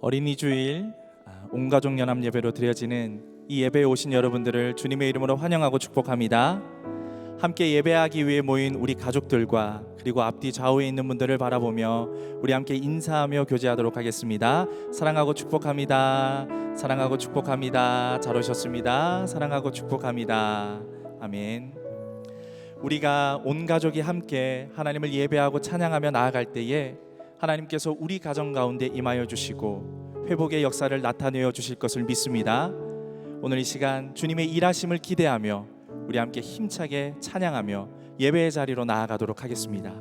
어린이 주일 온가족 연합 예배로 드려지는 이 예배에 오신 여러분들을 주님의 이름으로 환영하고 축복합니다. 함께 예배하기 위해 모인 우리 가족들과 그리고 앞뒤 좌우에 있는 분들을 바라보며 우리 함께 인사하며 교제하도록 하겠습니다. 사랑하고 축복합니다. 사랑하고 축복합니다. 잘 오셨습니다. 사랑하고 축복합니다. 아멘. 우리가 온 가족이 함께 하나님을 예배하고 찬양하며 나아갈 때에 하나님께서 우리 가정 가운데 임하여 주시고 회복의 역사를 나타내어 주실 것을 믿습니다. 오늘 이 시간 주님의 일하심을 기대하며 우리 함께 힘차게 찬양하며 예배의 자리로 나아가도록 하겠습니다.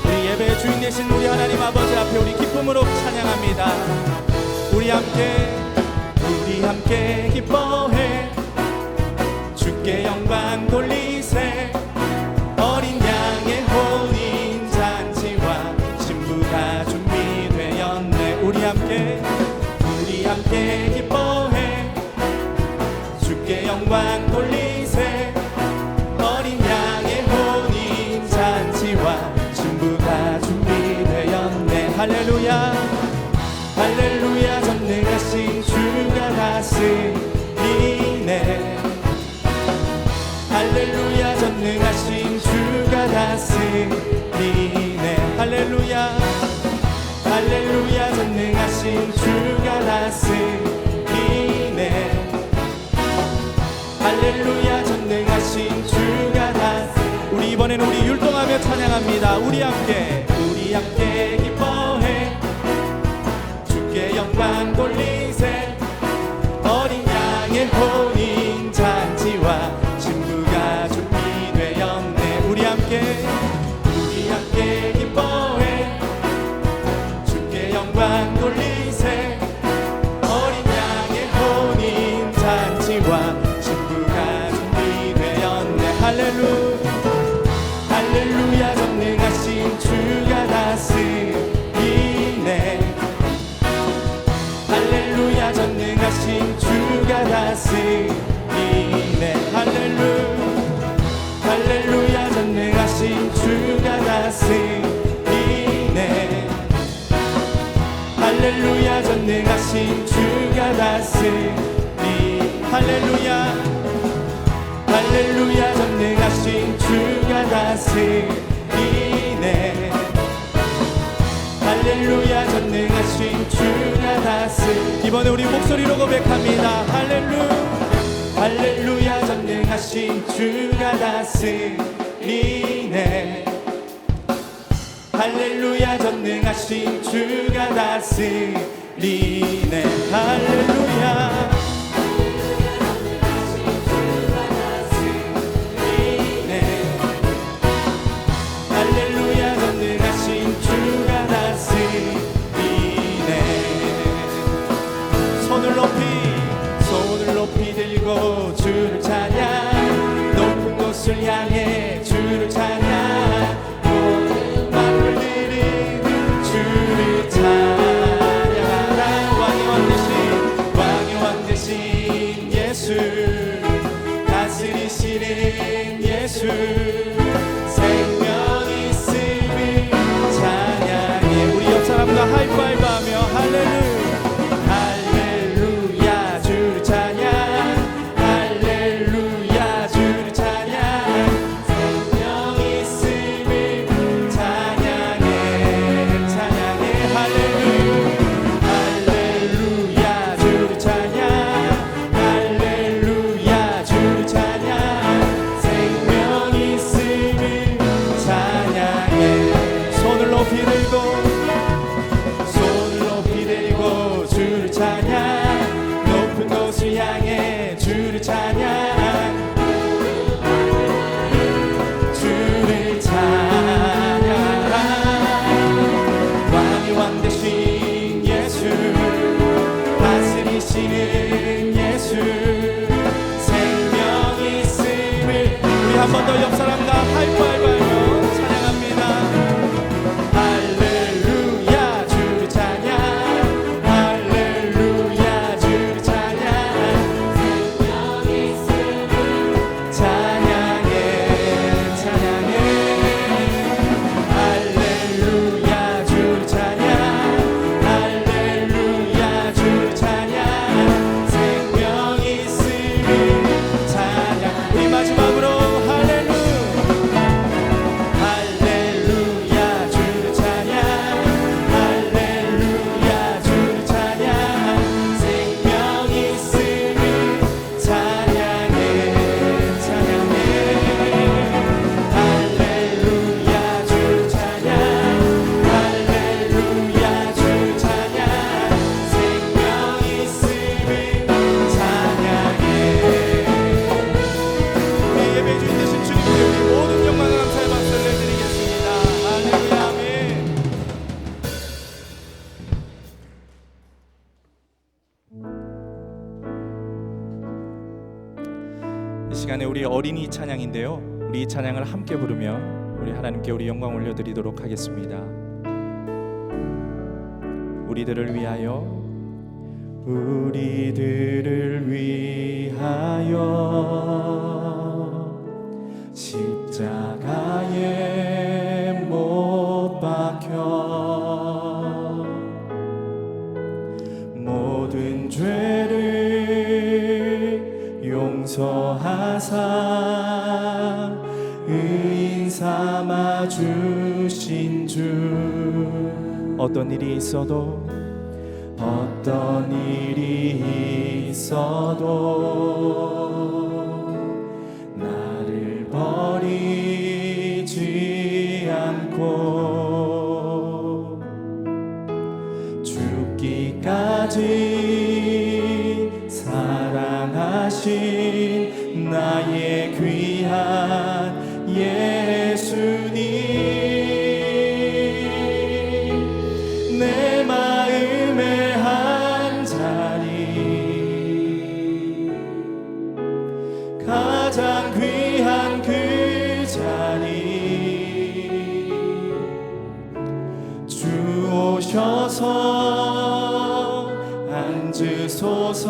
우리 예배의 주인 되신 우리 하나님 아버지 앞에 우리 기쁨으로 찬양합니다. 우리 함께 기뻐해 주께 영광 돌리세. 어린 양의 혼인 잔치와 신부가 준비되었네. 우리 함께 기뻐해 주께 영광 돌리세. 어린 양의 혼인 잔치와 신부가 준비되었네. 할렐루야 할렐루야. 전능하신 주가 다스리네. 할렐루야. 전능하신 주가 다스리네. 할렐루야 할렐루야. 전능하신 주가 다스리네. 할렐루야. 전능하신 주가 다스리네. 우리 이번에는 우리 율동하며 찬양합니다. 우리 함께 기뻐해 주께 영광 돌리세. 어린 양의 혼인 잔치와 신부가 준비되었네. 우리 함께 기뻐해 주께 영광 돌리세. 어린 양의 혼인 잔치와 신부가 준비되었네. 할렐루야. 전능하신 주가 다스리네. 할렐루야. 전능하신 주가 다스리네. 할렐루야. 전능하신 주가 다스리네. 할렐루야. 전능하신 주가 다스리네. 할렐루야 전능하신 주가 다스리네. 할렐루야. 전능하신 주가 다스리네. 이번에 우리 목소리로 고백합니다. 할렐루야. 전능하신 주가 다스리네. 할렐루야. 전능하신 주가 다스리네. 할렐루야 손을 높이 들고 주를 찬양. 높은 곳을 향해 주를 찬양. 모든 마음을 들이는 주를 찬양하라. 왕의 왕 되신 예수, 다스리시는 예수, 생명 있음을 찬양해. 우리 옆 사람과 하이파이브하며 할렐루야. 한 번 더 옆 사람과 하이파이브하며 찬양합니다. 할렐루야 주를 찬양. 할렐루야 주를 찬양. 주 되신 주님께 우리 모든 영광과 감사의 박수를 드리겠습니다. 할렐루야. 아멘. 이 시간에 우리 어린이 찬양인데요, 우리 이 찬양을 함께 부르며 우리 하나님께 우리 영광 올려드리도록 하겠습니다. 우리들을 위하여, 우리들을 위하여 십자가에 못 박혀 모든 죄를 용서하사 의인 삼아 주신 주. 어떤 일이 있어도 나를 버리지 않고 죽기까지 사랑하신 나의 귀한 예수님, 내 마음의 한 자리, 가장 귀한 그 자리, 주 오셔서 앉으소서.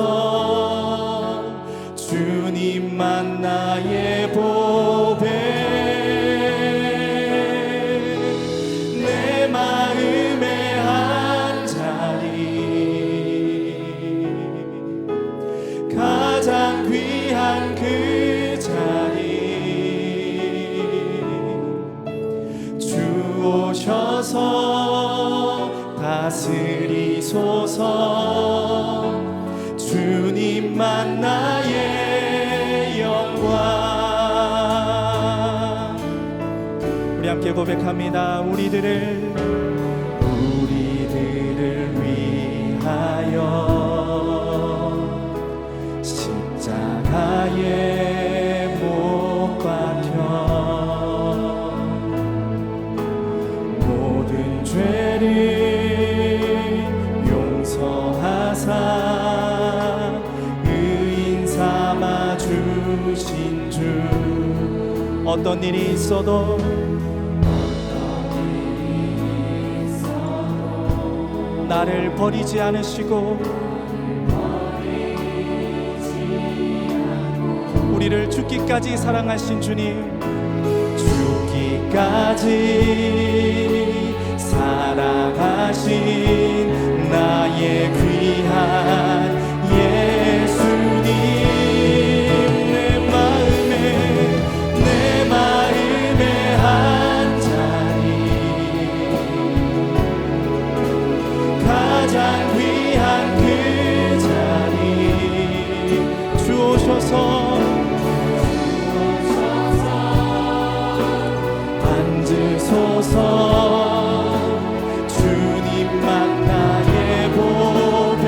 주님만 나의 보배, 내 마음의 한 자리, 가장 귀한 그 자리, 주 오셔서 다스리소서. 주님만 나의 영광. 우리 함께 고백합니다. 우리들을 위하여 십자가에 못 박혀 모든 죄를 용서하사 주신 주. 어떤 일이 있어도 나를 버리지 않으시고 우리를 죽기까지 사랑하신 주님, 죽기까지 사랑하신 나의 귀한 예수님, 가장 귀한 그 자리, 주 오셔서 앉으소서. 주님만 나의 보배,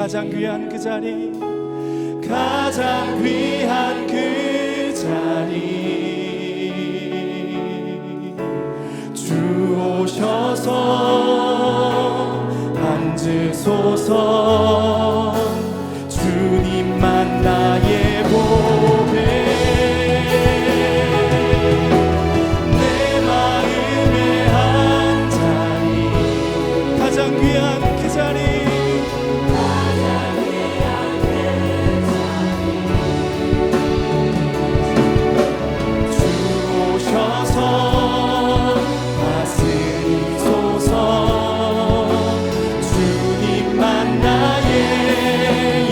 가장 귀한 그 자리, 가장 귀한 그 자리, 주 오셔서 앉으소서. 주님만 나의 보배, 내 마음의 한 자리, 가장 귀한 그 자리, 가장 귀한 그 자리, 주 오셔서 다스리소서. 주님만 나의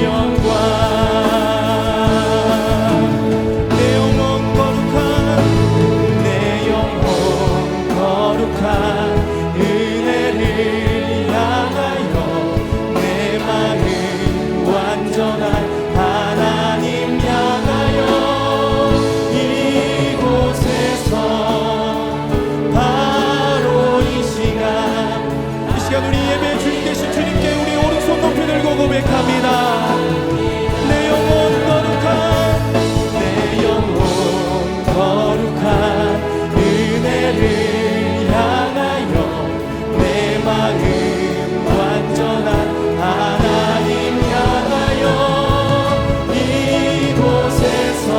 영광, 내 영혼 거룩한 은혜를 향하여 내 마음 완전한 하나님 향하여 이곳에서 바로 이 시간 우리 예배 주인 되신 주님께 우리 오른손 높이 들고 고백합니다. 내 영혼 거룩한 은혜를 향하여 내 마음 완전한 하나님 향하여 이곳에서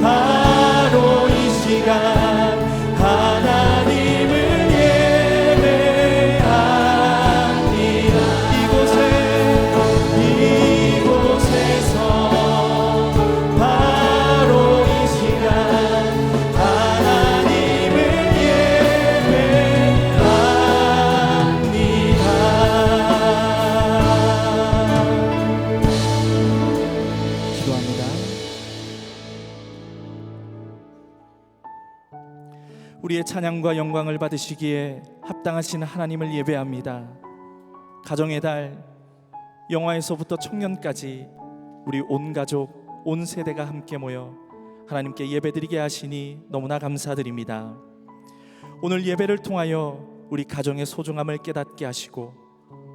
바로 이 시간 하나님을 예배합니다. 이곳에서 바로 이 시간 하나님을 예배합니다. 기도합니다. 우리의 찬양과 영광을 받으시기에 합당하신 하나님을 예배합니다. 가정의 달, 영화에서부터 청년까지 우리 온 가족, 온 세대가 함께 모여 하나님께 예배드리게 하시니 너무나 감사드립니다. 오늘 예배를 통하여 우리 가정의 소중함을 깨닫게 하시고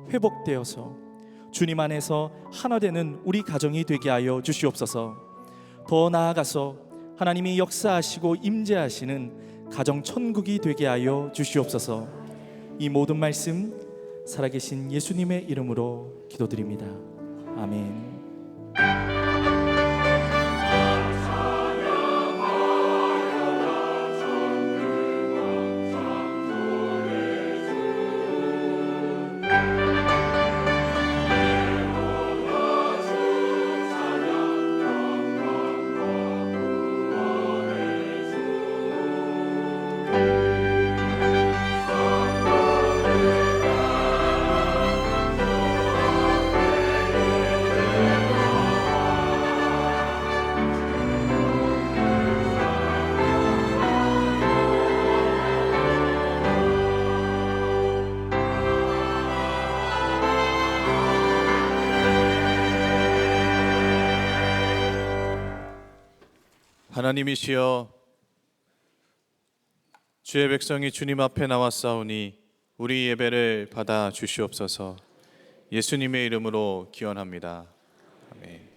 회복되어서 주님 안에서 하나 되는 우리 가정이 되게 하여 주시옵소서. 더 나아가서 하나님이 역사하시고 임재하시는 가정 천국이 되게 하여 주시옵소서. 이 모든 말씀 살아계신 예수님의 이름으로 기도드립니다. 아멘. 하나님이시여, 주의 백성이 주님 앞에 나왔사오니 우리 예배를 받아 주시옵소서. 예수님의 이름으로 기원합니다. 아멘.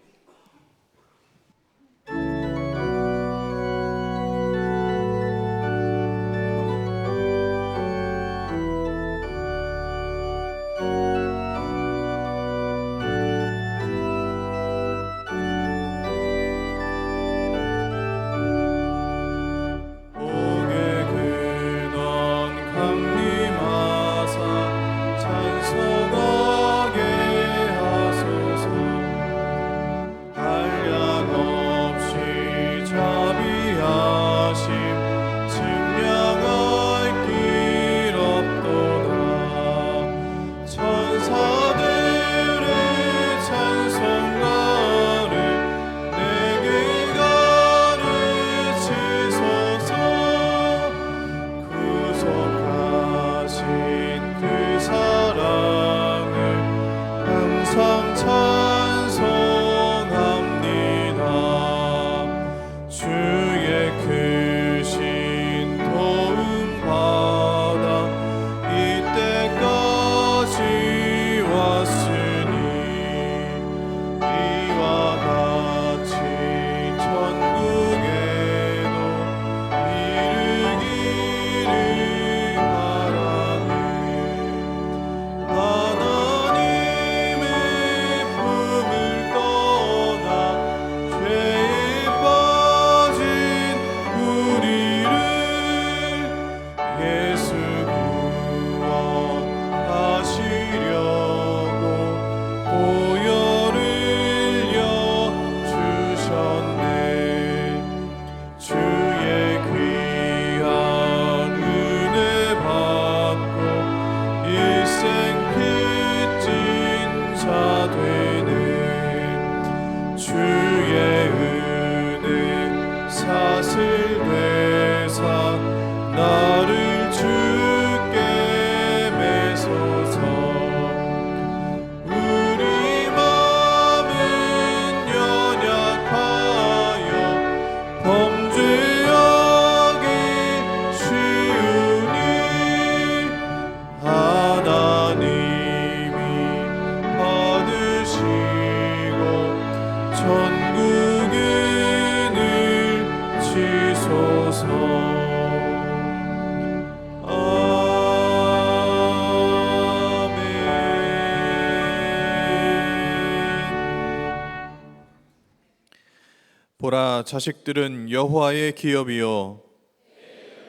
보라, 자식들은 여호와의 기업이요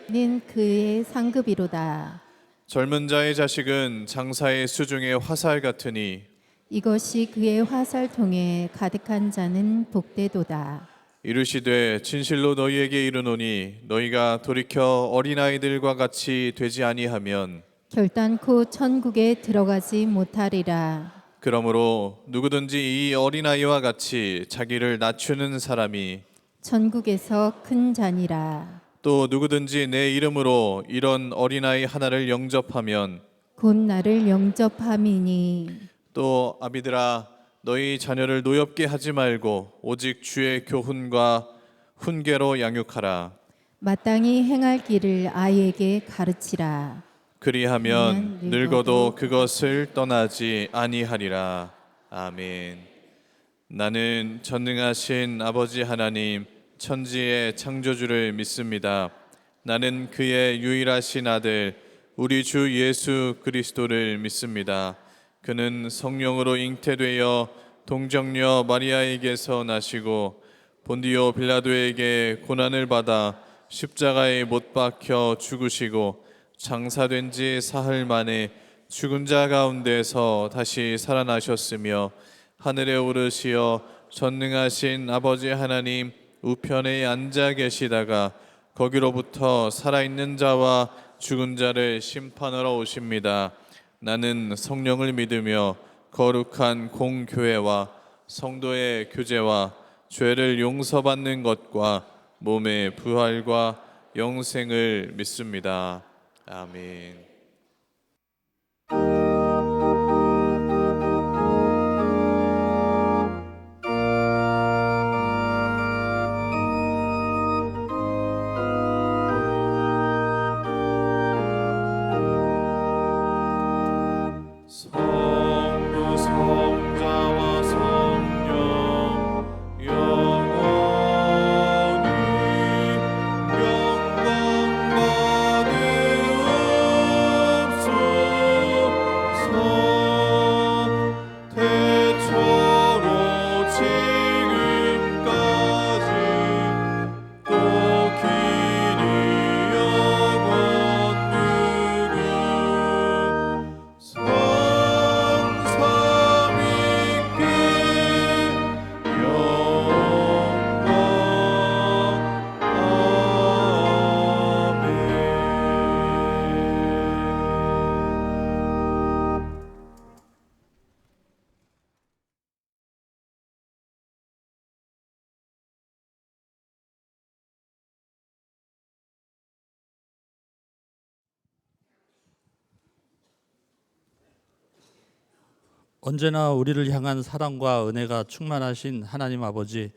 는 그의 상급이로다. 젊은 자의 자식은 장사의 수중의 화살 같으니 이것이 그의 화살통에 가득한 자는 복되도다. 이르시되 진실로 너희에게 이르노니 너희가 돌이켜 어린아이들과 같이 되지 아니하면 결단코 천국에 들어가지 못하리라. 그러므로 누구든지 이 어린아이와 같이 자기를 낮추는 사람이 천국에서 큰 자니라. 또 누구든지 내 이름으로 이런 어린아이 하나를 영접하면 곧 나를 영접함이니. 또 아비들아 너희 자녀를 노엽게 하지 말고 오직 주의 교훈과 훈계로 양육하라. 마땅히 행할 길을 아이에게 가르치라. 그리하면 늙어도 그것을 떠나지 아니하리라. 아멘. 나는 전능하신 아버지 하나님 천지의 창조주를 믿습니다. 나는 그의 유일하신 아들 우리 주 예수 그리스도를 믿습니다. 그는 성령으로 잉태되어 동정녀 마리아에게서 나시고 본디오 빌라도에게 고난을 받아 십자가에 못 박혀 죽으시고 장사된 지 사흘 만에 죽은 자 가운데서 다시 살아나셨으며 하늘에 오르시어 전능하신 아버지 하나님 우편에 앉아 계시다가 거기로부터 살아있는 자와 죽은 자를 심판하러 오십니다. 나는 성령을 믿으며 거룩한 공교회와 성도의 교제와 죄를 용서받는 것과 몸의 부활과 영생을 믿습니다. 아멘. 성부 성자와 성령 영원히 영광 받으옵소서. 태초로 지금까지 또 길이 영원무궁 성삼위께 영광. 아멘. 언제나 우리를 향한 사랑과 은혜가 충만하신 하나님 아버지,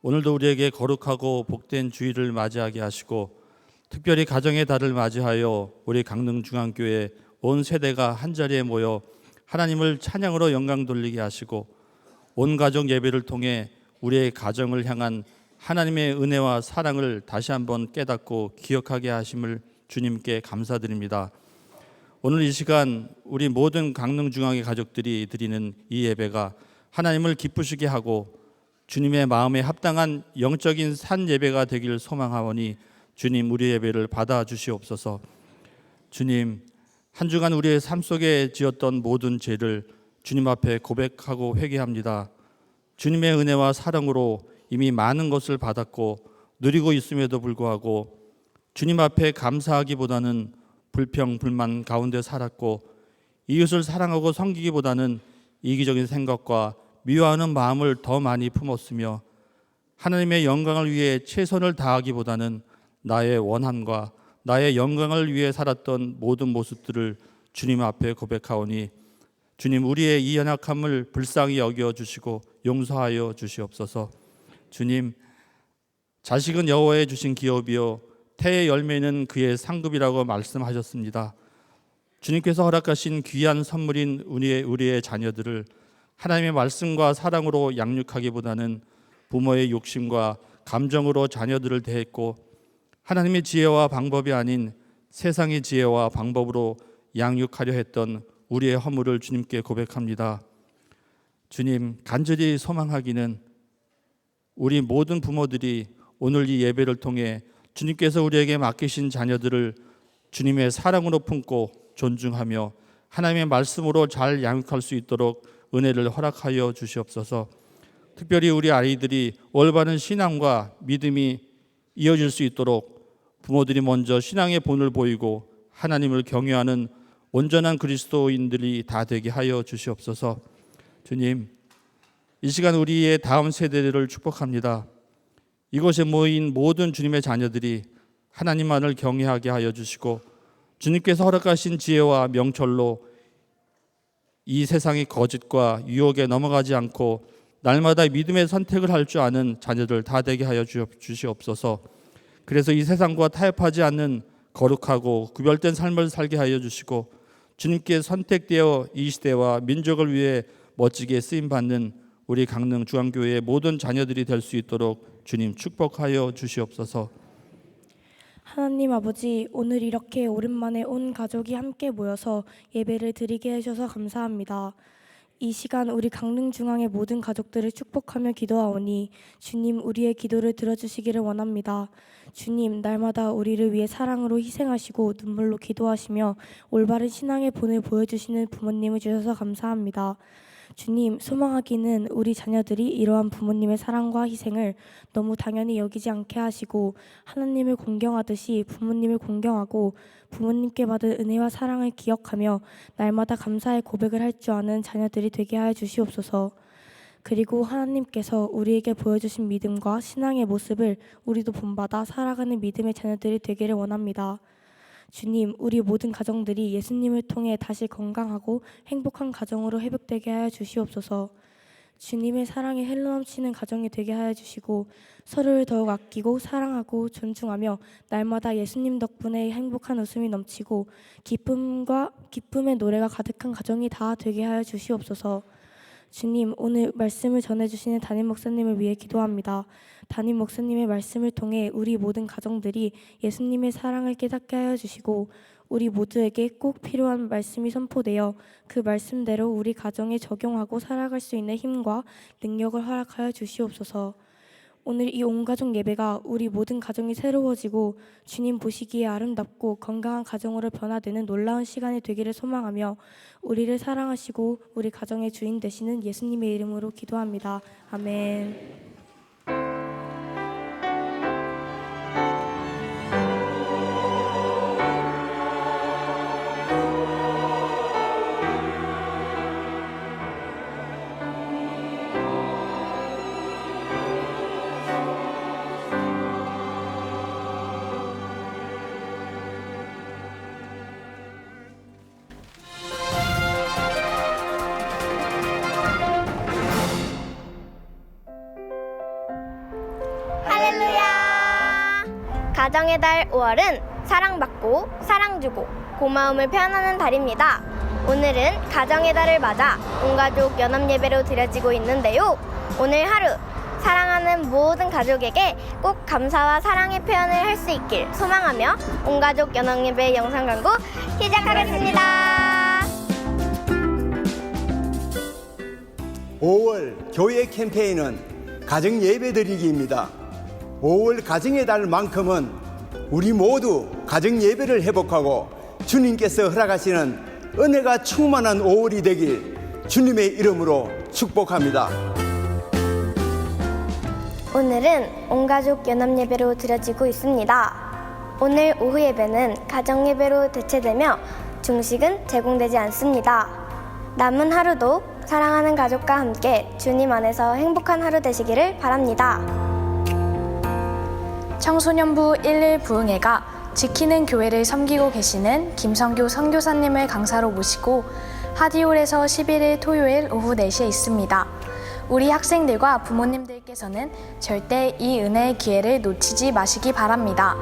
오늘도 우리에게 거룩하고 복된 주일을 맞이하게 하시고 특별히 가정의 달을 맞이하여 우리 강릉중앙교회 온 세대가 한자리에 모여 하나님을 찬양으로 영광 돌리게 하시고 온 가족 예배를 통해 우리의 가정을 향한 하나님의 은혜와 사랑을 다시 한번 깨닫고 기억하게 하심을 주님께 감사드립니다. 오늘 이 시간 우리 모든 강릉중앙의 가족들이 드리는 이 예배가 하나님을 기쁘시게 하고 주님의 마음에 합당한 영적인 산 예배가 되길 소망하오니 주님 우리 예배를 받아 주시옵소서. 주님, 한 주간 우리의 삶 속에 지었던 모든 죄를 주님 앞에 고백하고 회개합니다. 주님의 은혜와 사랑으로 이미 많은 것을 받았고 누리고 있음에도 불구하고 주님 앞에 감사하기보다는 불평, 불만 가운데 살았고 이웃을 사랑하고 섬기기보다는 이기적인 생각과 미워하는 마음을 더 많이 품었으며 하나님의 영광을 위해 최선을 다하기보다는 나의 원함과 나의 영광을 위해 살았던 모든 모습들을 주님 앞에 고백하오니 주님 우리의 이 연약함을 불쌍히 여겨주시고 용서하여 주시옵소서. 주님, 자식은 여호와의 주신 기업이요 태의 열매는 그의 상급이라고 말씀하셨습니다. 주님께서 허락하신 귀한 선물인 우리의 자녀들을 하나님의 말씀과 사랑으로 양육하기보다는 부모의 욕심과 감정으로 자녀들을 대했고 하나님의 지혜와 방법이 아닌 세상의 지혜와 방법으로 양육하려 했던 우리의 허물을 주님께 고백합니다. 주님, 간절히 소망하기는 우리 모든 부모들이 오늘 이 예배를 통해 주님께서 우리에게 맡기신 자녀들을 주님의 사랑으로 품고 존중하며 하나님의 말씀으로 잘 양육할 수 있도록 은혜를 허락하여 주시옵소서. 특별히 우리 아이들이 올바른 신앙과 믿음이 이어질 수 있도록 부모들이 먼저 신앙의 본을 보이고 하나님을 경외하는 온전한 그리스도인들이 다 되게 하여 주시옵소서. 주님, 이 시간 우리의 다음 세대를 축복합니다. 이곳에 모인 모든 주님의 자녀들이 하나님만을 경외하게 하여 주시고 주님께서 허락하신 지혜와 명철로 이 세상의 거짓과 유혹에 넘어가지 않고 날마다 믿음의 선택을 할 줄 아는 자녀들 다 되게 하여 주시옵소서. 그래서 이 세상과 타협하지 않는 거룩하고 구별된 삶을 살게 하여 주시고 주님께 선택되어 이 시대와 민족을 위해 멋지게 쓰임받는 우리 강릉 중앙교회의 모든 자녀들이 될 수 있도록 주님 축복하여 주시옵소서. 하나님 아버지, 오늘 이렇게 오랜만에 온 가족이 함께 모여서 예배를 드리게 해주셔서 감사합니다. 이 시간 우리 강릉중앙의 모든 가족들을 축복하며 기도하오니 주님, 우리의 기도를 들어주시기를 원합니다. 주님, 날마다 우리를 위해 사랑으로 희생하시고 눈물로 기도하시며 올바른 신앙의 본을 보여주시는 부모님을 주셔서 감사합니다. 주님, 소망하기는 우리 자녀들이 이러한 부모님의 사랑과 희생을 너무 당연히 여기지 않게 하시고 하나님을 공경하듯이 부모님을 공경하고 부모님께 받은 은혜와 사랑을 기억하며 날마다 감사의 고백을 할 줄 아는 자녀들이 되게 하여 주시옵소서. 그리고 하나님께서 우리에게 보여주신 믿음과 신앙의 모습을 우리도 본받아 살아가는 믿음의 자녀들이 되기를 원합니다. 주님, 우리 모든 가정들이 예수님을 통해 다시 건강하고 행복한 가정으로 회복되게 하여 주시옵소서. 주님의 사랑에 흘러넘치는 가정이 되게 하여 주시고 서로를 더욱 아끼고 사랑하고 존중하며 날마다 예수님 덕분에 행복한 웃음이 넘치고 기쁨의 노래가 가득한 가정이 다 되게 하여 주시옵소서. 주님, 오늘 말씀을 전해주시는 담임 목사님을 위해 기도합니다. 담임 목사님의 말씀을 통해 우리 모든 가정들이 예수님의 사랑을 깨닫게 하여 주시고 우리 모두에게 꼭 필요한 말씀이 선포되어 그 말씀대로 우리 가정에 적용하고 살아갈 수 있는 힘과 능력을 허락하여 주시옵소서. 오늘 이 온가족 예배가 우리 모든 가정이 새로워지고 주님 보시기에 아름답고 건강한 가정으로 변화되는 놀라운 시간이 되기를 소망하며 우리를 사랑하시고 우리 가정의 주인 되시는 예수님의 이름으로 기도합니다. 아멘. 가정의 달 5월은 사랑받고 사랑주고 고마움을 표현하는 달입니다. 오늘은 가정의 달을 맞아 온가족 연합예배로 드려지고 있는데요. 오늘 하루 사랑하는 모든 가족에게 꼭 감사와 사랑의 표현을 할 수 있길 소망하며 온가족 연합예배 영상 광고 시작하겠습니다. 5월 교회 캠페인은 가정 예배 드리기입니다. 5월 가정의 달만큼은 우리 모두 가정 예배를 회복하고 주님께서 허락하시는 은혜가 충만한 5월이 되길 주님의 이름으로 축복합니다. 오늘은 온가족 연합예배로 드려지고 있습니다. 오늘 오후 예배는 가정예배로 대체되며 중식은 제공되지 않습니다. 남은 하루도 사랑하는 가족과 함께 주님 안에서 행복한 하루 되시기를 바랍니다. 청소년부 11 부흥회가 지키는 교회를 섬기고 계시는 김성교 선교사님을 강사로 모시고 하디홀에서 11일 토요일 오후 4시에 있습니다. 우리 학생들과 부모님들께서는 절대 이 은혜의 기회를 놓치지 마시기 바랍니다.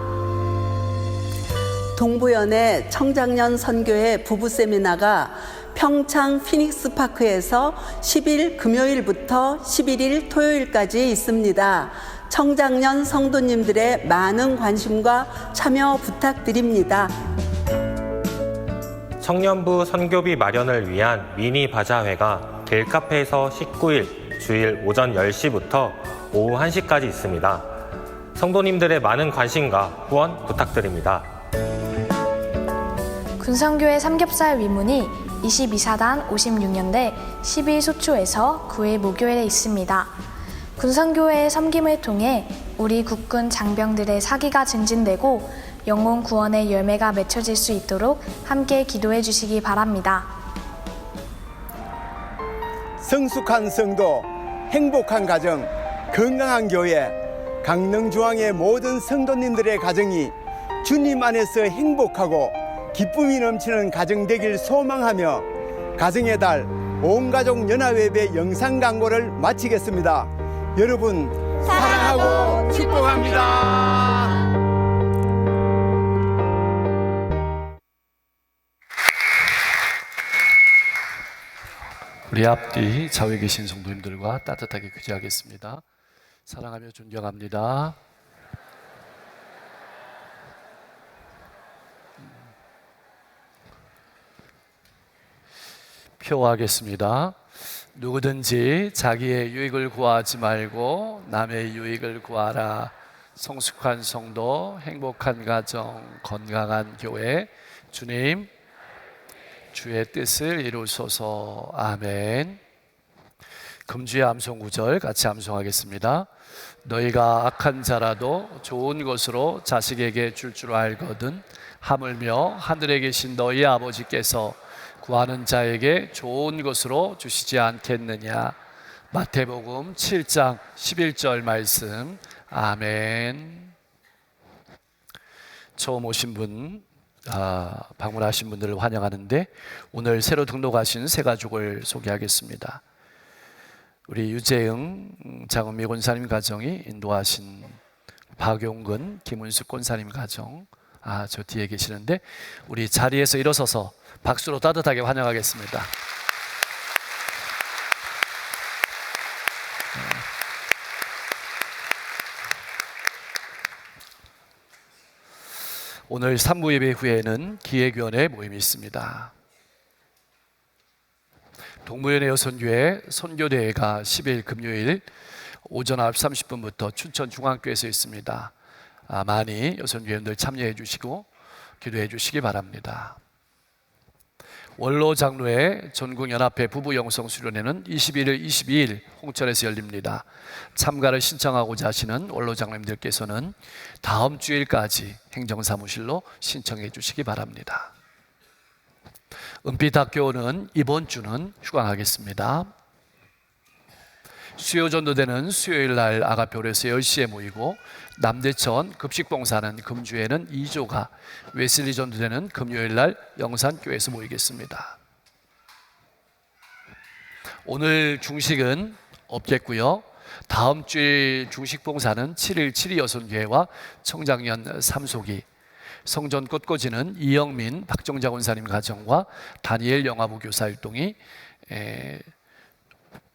동부연의 청장년 선교회 부부 세미나가 평창 피닉스 파크에서 10일 금요일부터 11일 토요일까지 있습니다. 청장년 성도님들의 많은 관심과 참여 부탁드립니다. 청년부 선교비 마련을 위한 미니 바자회가 델카페에서 19일 주일 오전 10시부터 오후 1시까지 있습니다. 성도님들의 많은 관심과 후원 부탁드립니다. 군성교회 삼겹살 위문이 22사단 56년대 12소초에서 9회 목요일에 있습니다. 군성교회의 섬김을 통해 우리 국군 장병들의 사기가 증진되고 영혼 구원의 열매가 맺혀질 수 있도록 함께 기도해 주시기 바랍니다. 성숙한 성도, 행복한 가정, 건강한 교회, 강릉중앙의 모든 성도님들의 가정이 주님 안에서 행복하고 기쁨이 넘치는 가정 되길 소망하며 가정의 달 온가족 연합예배 영상 광고를 마치겠습니다. 여러분 사랑하고 축복합니다. 우리 앞뒤 좌우에 계신 성도님들과 따뜻하게 교제하겠습니다. 사랑하며 존경합니다. 표하겠습니다. 누구든지 자기의 유익을 구하지 말고 남의 유익을 구하라. 성숙한 성도, 행복한 가정, 건강한 교회, 주님 주의 뜻을 이루소서. 아멘. 금주의 암송 구절 같이 암송하겠습니다. 너희가 악한 자라도 좋은 것으로 자식에게 줄 줄 알거든 하물며 하늘에 계신 너희 아버지께서 구하는 자에게 좋은 것으로 주시지 않겠느냐. 마태복음 7장 11절 말씀. 아멘. 처음 오신 분, 방문하신 분들을 환영하는데 오늘 새로 등록하신 새 가족을 소개하겠습니다. 우리 유재응 장은미 권사님 가정이 인도하신 박용근 김은숙 권사님 가정, 저 뒤에 계시는데 우리 자리에서 일어서서 박수로 따뜻하게 환영하겠습니다. 오늘 3부 예배 후에는 기획위원회 모임이 있습니다. 동무연의 여선교회 선교대회가 10일 금요일 오전 9시 30분부터 춘천 중앙교회에서 있습니다. 많이 여선교회원들 참여해 주시고 기도해 주시기 바랍니다. 원로 장로회 전국연합회 부부 영성 수련회는 21일, 22일 홍천에서 열립니다. 참가를 신청하고자 하시는 원로 장로님들께서는 다음 주일까지 행정사무실로 신청해 주시기 바랍니다. 은빛학교는 이번 주는 휴강하겠습니다. 수요전도대는 수요일 날 아가표에서 10시에 모이고 남대천 급식봉사는 금주에는 2조가, 웨슬리 전도대는 금요일 날 영산교회에서 모이겠습니다. 오늘 중식은 없겠고요. 다음 주일 중식봉사는 7일 7위 여선교회와 청장년 삼소기, 성전 꽃꽂이는 이영민 박정자 권사님 가정과 다니엘 영화부 교사 일동이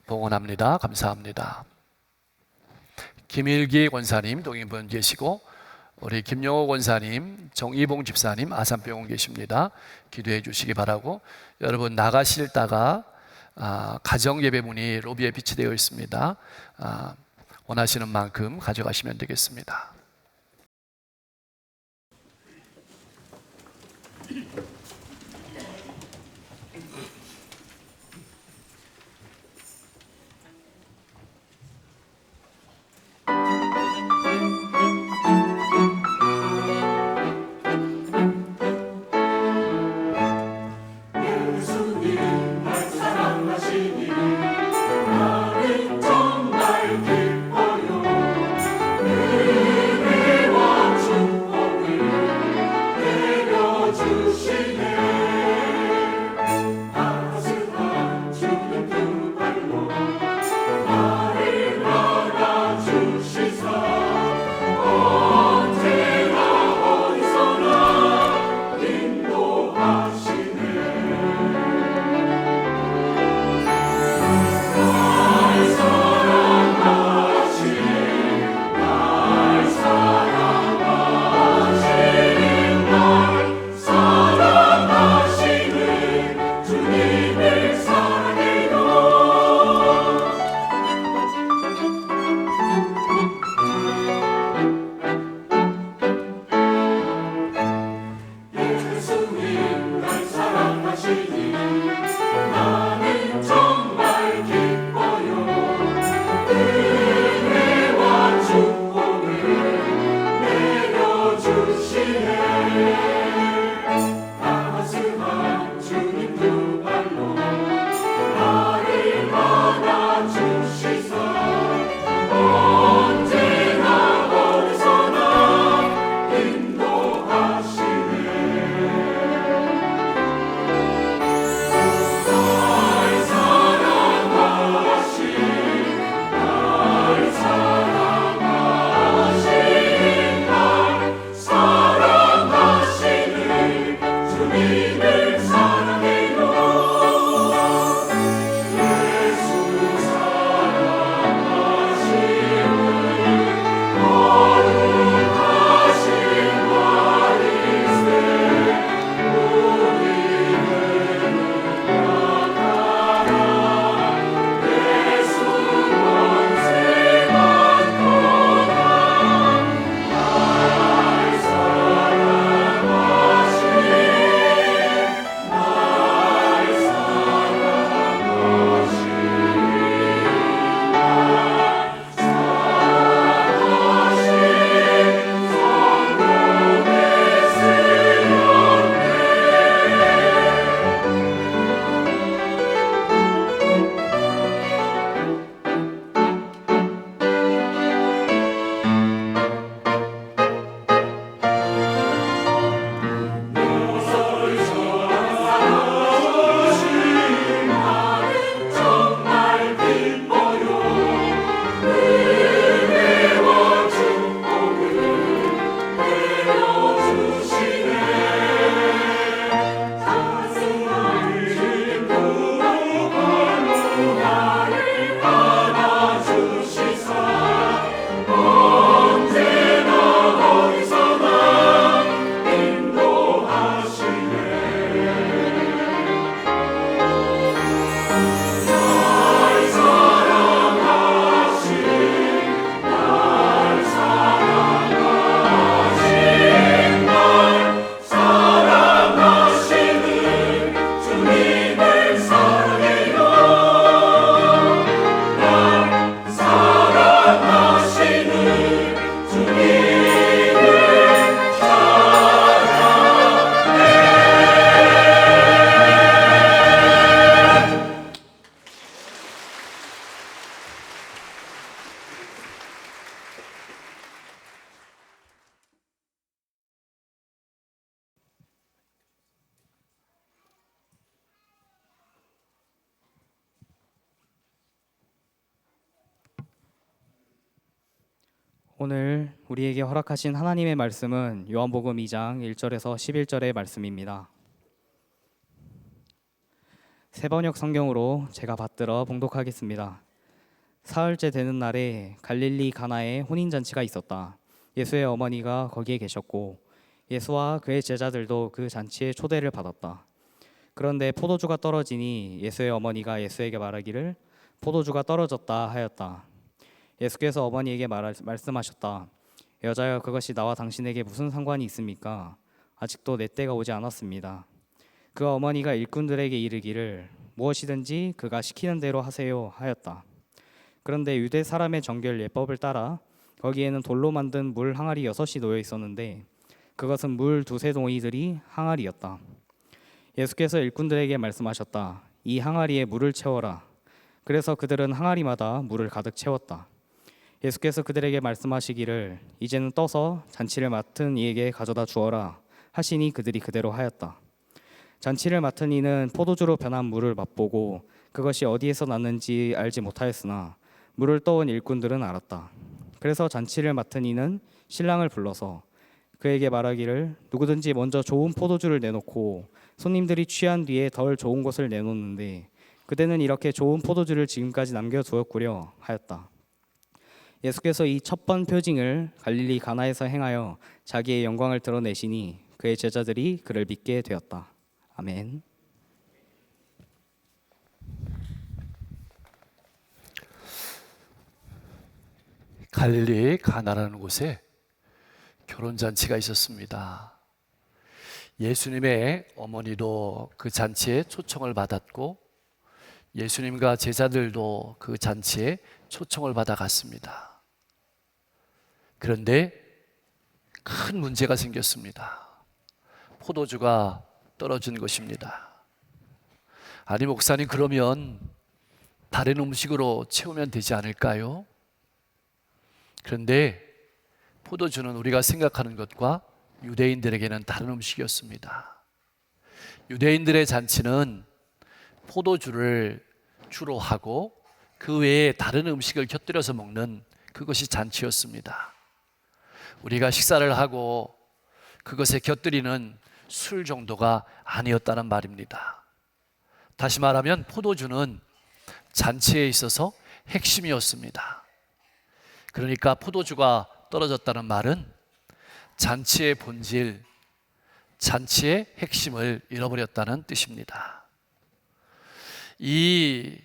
봉헌합니다. 감사합니다. 김일기 권사님 동인분 계시고 우리 김영호 권사님, 정이봉 집사님 아산병원 계십니다. 기도해 주시기 바라고, 여러분 나가실 다가 가정예배문이 로비에 비치되어 있습니다. 원하시는 만큼 가져가시면 되겠습니다. 주시 오늘 우리에게 허락하신 하나님의 말씀은 요한복음 2장 1절에서 11절의 말씀입니다. 세번역 성경으로 제가 받들어 봉독하겠습니다. 사흘째 되는 날에 갈릴리 가나에 혼인잔치가 있었다. 예수의 어머니가 거기에 계셨고 예수와 그의 제자들도 그 잔치에 초대를 받았다. 그런데 포도주가 떨어지니 예수의 어머니가 예수에게 말하기를 포도주가 떨어졌다 하였다. 예수께서 어머니에게 말씀하셨다. 여자여, 그것이 나와 당신에게 무슨 상관이 있습니까? 아직도 내 때가 오지 않았습니다. 그 어머니가 일꾼들에게 이르기를 무엇이든지 그가 시키는 대로 하세요 하였다. 그런데 유대 사람의 정결 예법을 따라 거기에는 돌로 만든 물 항아리 6이 놓여 있었는데 그것은 물 2-3 동이들이 항아리였다. 예수께서 일꾼들에게 말씀하셨다. 이 항아리에 물을 채워라. 그래서 그들은 항아리마다 물을 가득 채웠다. 예수께서 그들에게 말씀하시기를 이제는 떠서 잔치를 맡은 이에게 가져다 주어라 하시니 그들이 그대로 하였다. 잔치를 맡은 이는 포도주로 변한 물을 맛보고 그것이 어디에서 났는지 알지 못하였으나 물을 떠온 일꾼들은 알았다. 그래서 잔치를 맡은 이는 신랑을 불러서 그에게 말하기를 누구든지 먼저 좋은 포도주를 내놓고 손님들이 취한 뒤에 덜 좋은 것을 내놓는데 그대는 이렇게 좋은 포도주를 지금까지 남겨두었구려 하였다. 예수께서 이 첫 번 표징을 갈릴리 가나에서 행하여 자기의 영광을 드러내시니 그의 제자들이 그를 믿게 되었다. 아멘. 갈릴리 가나라는 곳에 결혼잔치가 있었습니다. 예수님의 어머니도 그 잔치에 초청을 받았고 예수님과 제자들도 그 잔치에 초청을 받아갔습니다. 그런데 큰 문제가 생겼습니다. 포도주가 떨어진 것입니다. 아니 목사님, 그러면 다른 음식으로 채우면 되지 않을까요? 그런데 포도주는 우리가 생각하는 것과 유대인들에게는 다른 음식이었습니다. 유대인들의 잔치는 포도주를 주로 하고 그 외에 다른 음식을 곁들여서 먹는 그것이 잔치였습니다. 우리가 식사를 하고 그것에 곁들이는 술 정도가 아니었다는 말입니다. 다시 말하면 포도주는 잔치에 있어서 핵심이었습니다. 그러니까 포도주가 떨어졌다는 말은 잔치의 본질, 잔치의 핵심을 잃어버렸다는 뜻입니다. 이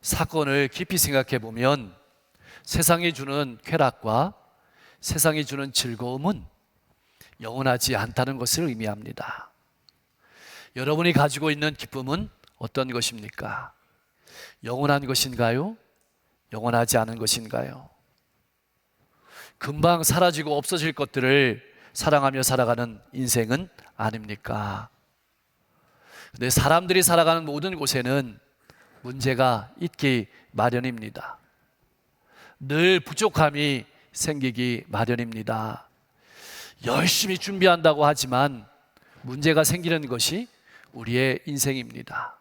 사건을 깊이 생각해 보면 세상이 주는 쾌락과 세상이 주는 즐거움은 영원하지 않다는 것을 의미합니다. 여러분이 가지고 있는 기쁨은 어떤 것입니까? 영원한 것인가요? 영원하지 않은 것인가요? 금방 사라지고 없어질 것들을 사랑하며 살아가는 인생은 아닙니까? 근데 사람들이 살아가는 모든 곳에는 문제가 있기 마련입니다. 늘 부족함이 생기기 마련입니다. 열심히 준비한다고 하지만 문제가 생기는 것이 우리의 인생입니다.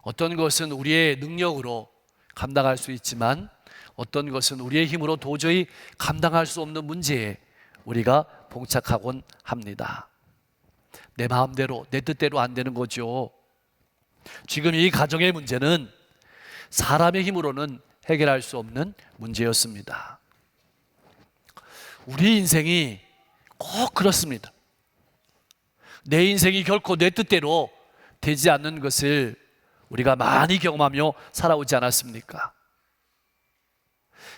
어떤 것은 우리의 능력으로 감당할 수 있지만 어떤 것은 우리의 힘으로 도저히 감당할 수 없는 문제에 우리가 봉착하곤 합니다. 내 마음대로, 내 뜻대로 안 되는 거죠. 지금 이 가정의 문제는 사람의 힘으로는 해결할 수 없는 문제였습니다. 우리 인생이 꼭 그렇습니다. 내 인생이 결코 내 뜻대로 되지 않는 것을 우리가 많이 경험하며 살아오지 않았습니까?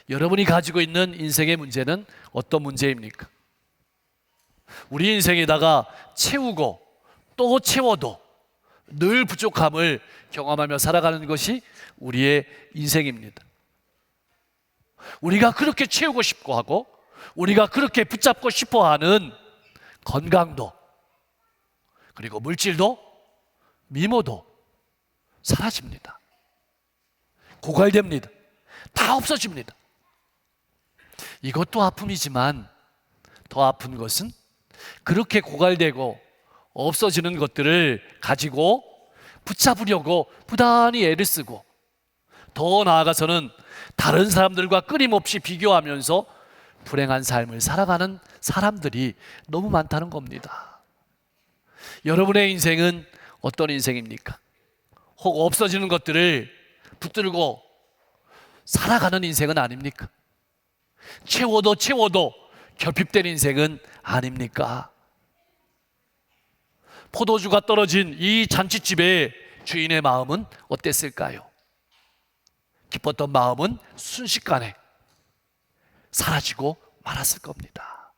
여러분이 가지고 있는 인생의 문제는 어떤 문제입니까? 우리 인생에다가 채우고 또 채워도 늘 부족함을 경험하며 살아가는 것이 우리의 인생입니다. 우리가 그렇게 채우고 싶고 하고 우리가 그렇게 붙잡고 싶어 하는 건강도 그리고 물질도 미모도 사라집니다. 고갈됩니다. 다 없어집니다. 이것도 아픔이지만 더 아픈 것은 그렇게 고갈되고 없어지는 것들을 가지고 붙잡으려고 부단히 애를 쓰고 더 나아가서는 다른 사람들과 끊임없이 비교하면서 불행한 삶을 살아가는 사람들이 너무 많다는 겁니다. 여러분의 인생은 어떤 인생입니까? 혹 없어지는 것들을 붙들고 살아가는 인생은 아닙니까? 채워도 결핍된 인생은 아닙니까? 포도주가 떨어진 이 잔치집의 주인의 마음은 어땠을까요? 기뻤던 마음은 순식간에 사라지고 말았을 겁니다.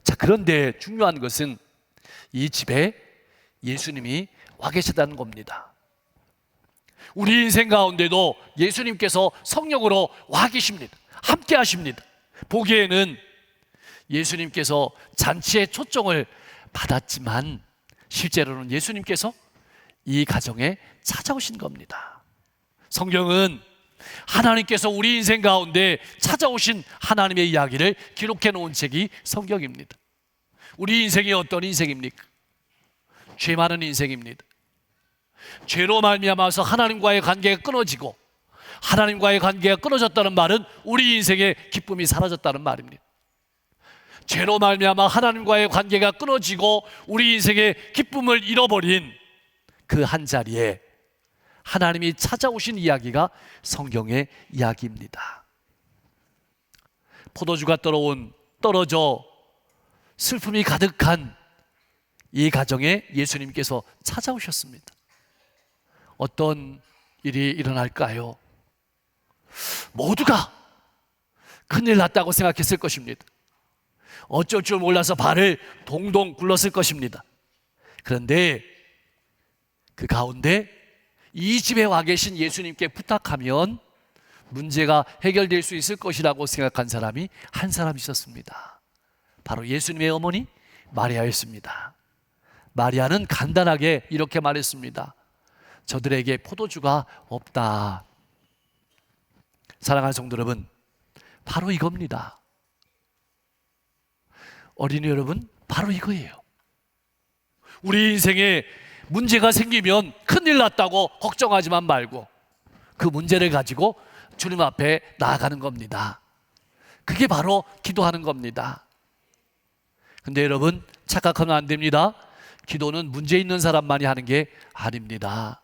자, 그런데 중요한 것은 이 집에 예수님이 와 계시다는 겁니다. 우리 인생 가운데도 예수님께서 성령으로 와 계십니다. 함께 하십니다. 보기에는 예수님께서 잔치에 초청을 받았지만 실제로는 예수님께서 이 가정에 찾아오신 겁니다. 성경은 하나님께서 우리 인생 가운데 찾아오신 하나님의 이야기를 기록해 놓은 책이 성경입니다. 우리 인생이 어떤 인생입니까? 죄 많은 인생입니다. 죄로 말미암아서 하나님과의 관계가 끊어지고, 하나님과의 관계가 끊어졌다는 말은 우리 인생의 기쁨이 사라졌다는 말입니다. 죄로 말미암아 하나님과의 관계가 끊어지고 우리 인생의 기쁨을 잃어버린 그 한 자리에 하나님이 찾아오신 이야기가 성경의 이야기입니다. 포도주가 떨어져 슬픔이 가득한 이 가정에 예수님께서 찾아오셨습니다. 어떤 일이 일어날까요? 모두가 큰일 났다고 생각했을 것입니다. 어쩔 줄 몰라서 발을 동동 굴렀을 것입니다. 그런데 그 가운데 이 집에 와 계신 예수님께 부탁하면 문제가 해결될 수 있을 것이라고 생각한 사람이 한 사람 있었습니다. 바로 예수님의 어머니 마리아였습니다. 마리아는 간단하게 이렇게 말했습니다. 저들에게 포도주가 없다. 사랑하는 성도 여러분, 바로 이겁니다. 어린이 여러분, 바로 이거예요. 우리 인생에 문제가 생기면 큰일 났다고 걱정하지만 말고 그 문제를 가지고 주님 앞에 나아가는 겁니다. 그게 바로 기도하는 겁니다. 근데 여러분, 착각하면 안 됩니다. 기도는 문제 있는 사람만이 하는 게 아닙니다.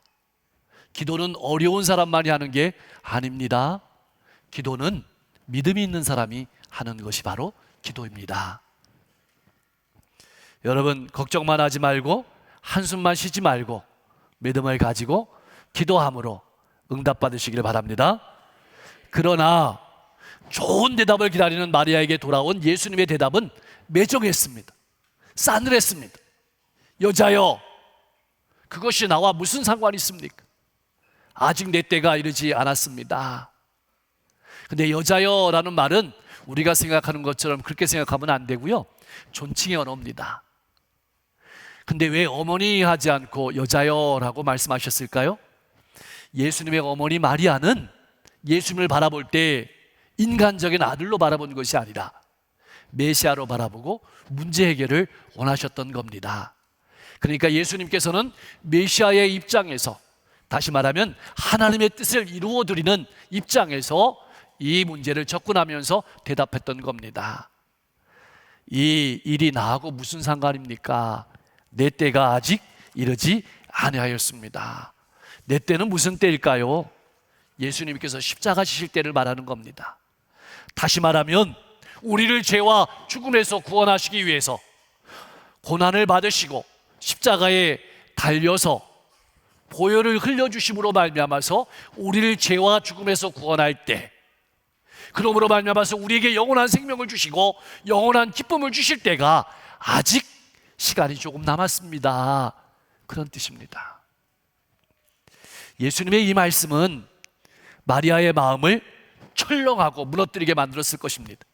기도는 어려운 사람만이 하는 게 아닙니다. 기도는 믿음이 있는 사람이 하는 것이 바로 기도입니다. 여러분, 걱정만 하지 말고 한숨만 쉬지 말고 믿음을 가지고 기도함으로 응답받으시길 바랍니다. 그러나 좋은 대답을 기다리는 마리아에게 돌아온 예수님의 대답은 매정했습니다. 싸늘했습니다. 여자여, 그것이 나와 무슨 상관이 있습니까? 아직 내 때가 이르지 않았습니다. 근데 여자여라는 말은 우리가 생각하는 것처럼 그렇게 생각하면 안 되고요, 존칭의 언어입니다. 근데 왜 어머니 하지 않고 여자여라고 말씀하셨을까요? 예수님의 어머니 마리아는 예수님을 바라볼 때 인간적인 아들로 바라본 것이 아니라 메시아로 바라보고 문제 해결을 원하셨던 겁니다. 그러니까 예수님께서는 메시아의 입장에서, 다시 말하면 하나님의 뜻을 이루어드리는 입장에서 이 문제를 접근하면서 대답했던 겁니다. 이 일이 나하고 무슨 상관입니까? 내 때가 아직 이르지 아니하였습니다. 내 때는 무슨 때일까요? 예수님께서 십자가 지실 때를 말하는 겁니다. 다시 말하면 우리를 죄와 죽음에서 구원하시기 위해서 고난을 받으시고 십자가에 달려서 보혈을 흘려주심으로 말미암아서 우리를 죄와 죽음에서 구원할 때, 그러므로 말미암아서 우리에게 영원한 생명을 주시고 영원한 기쁨을 주실 때가 아직 시간이 조금 남았습니다. 그런 뜻입니다. 예수님의 이 말씀은 마리아의 마음을 철렁하고 무너뜨리게 만들었을 것입니다.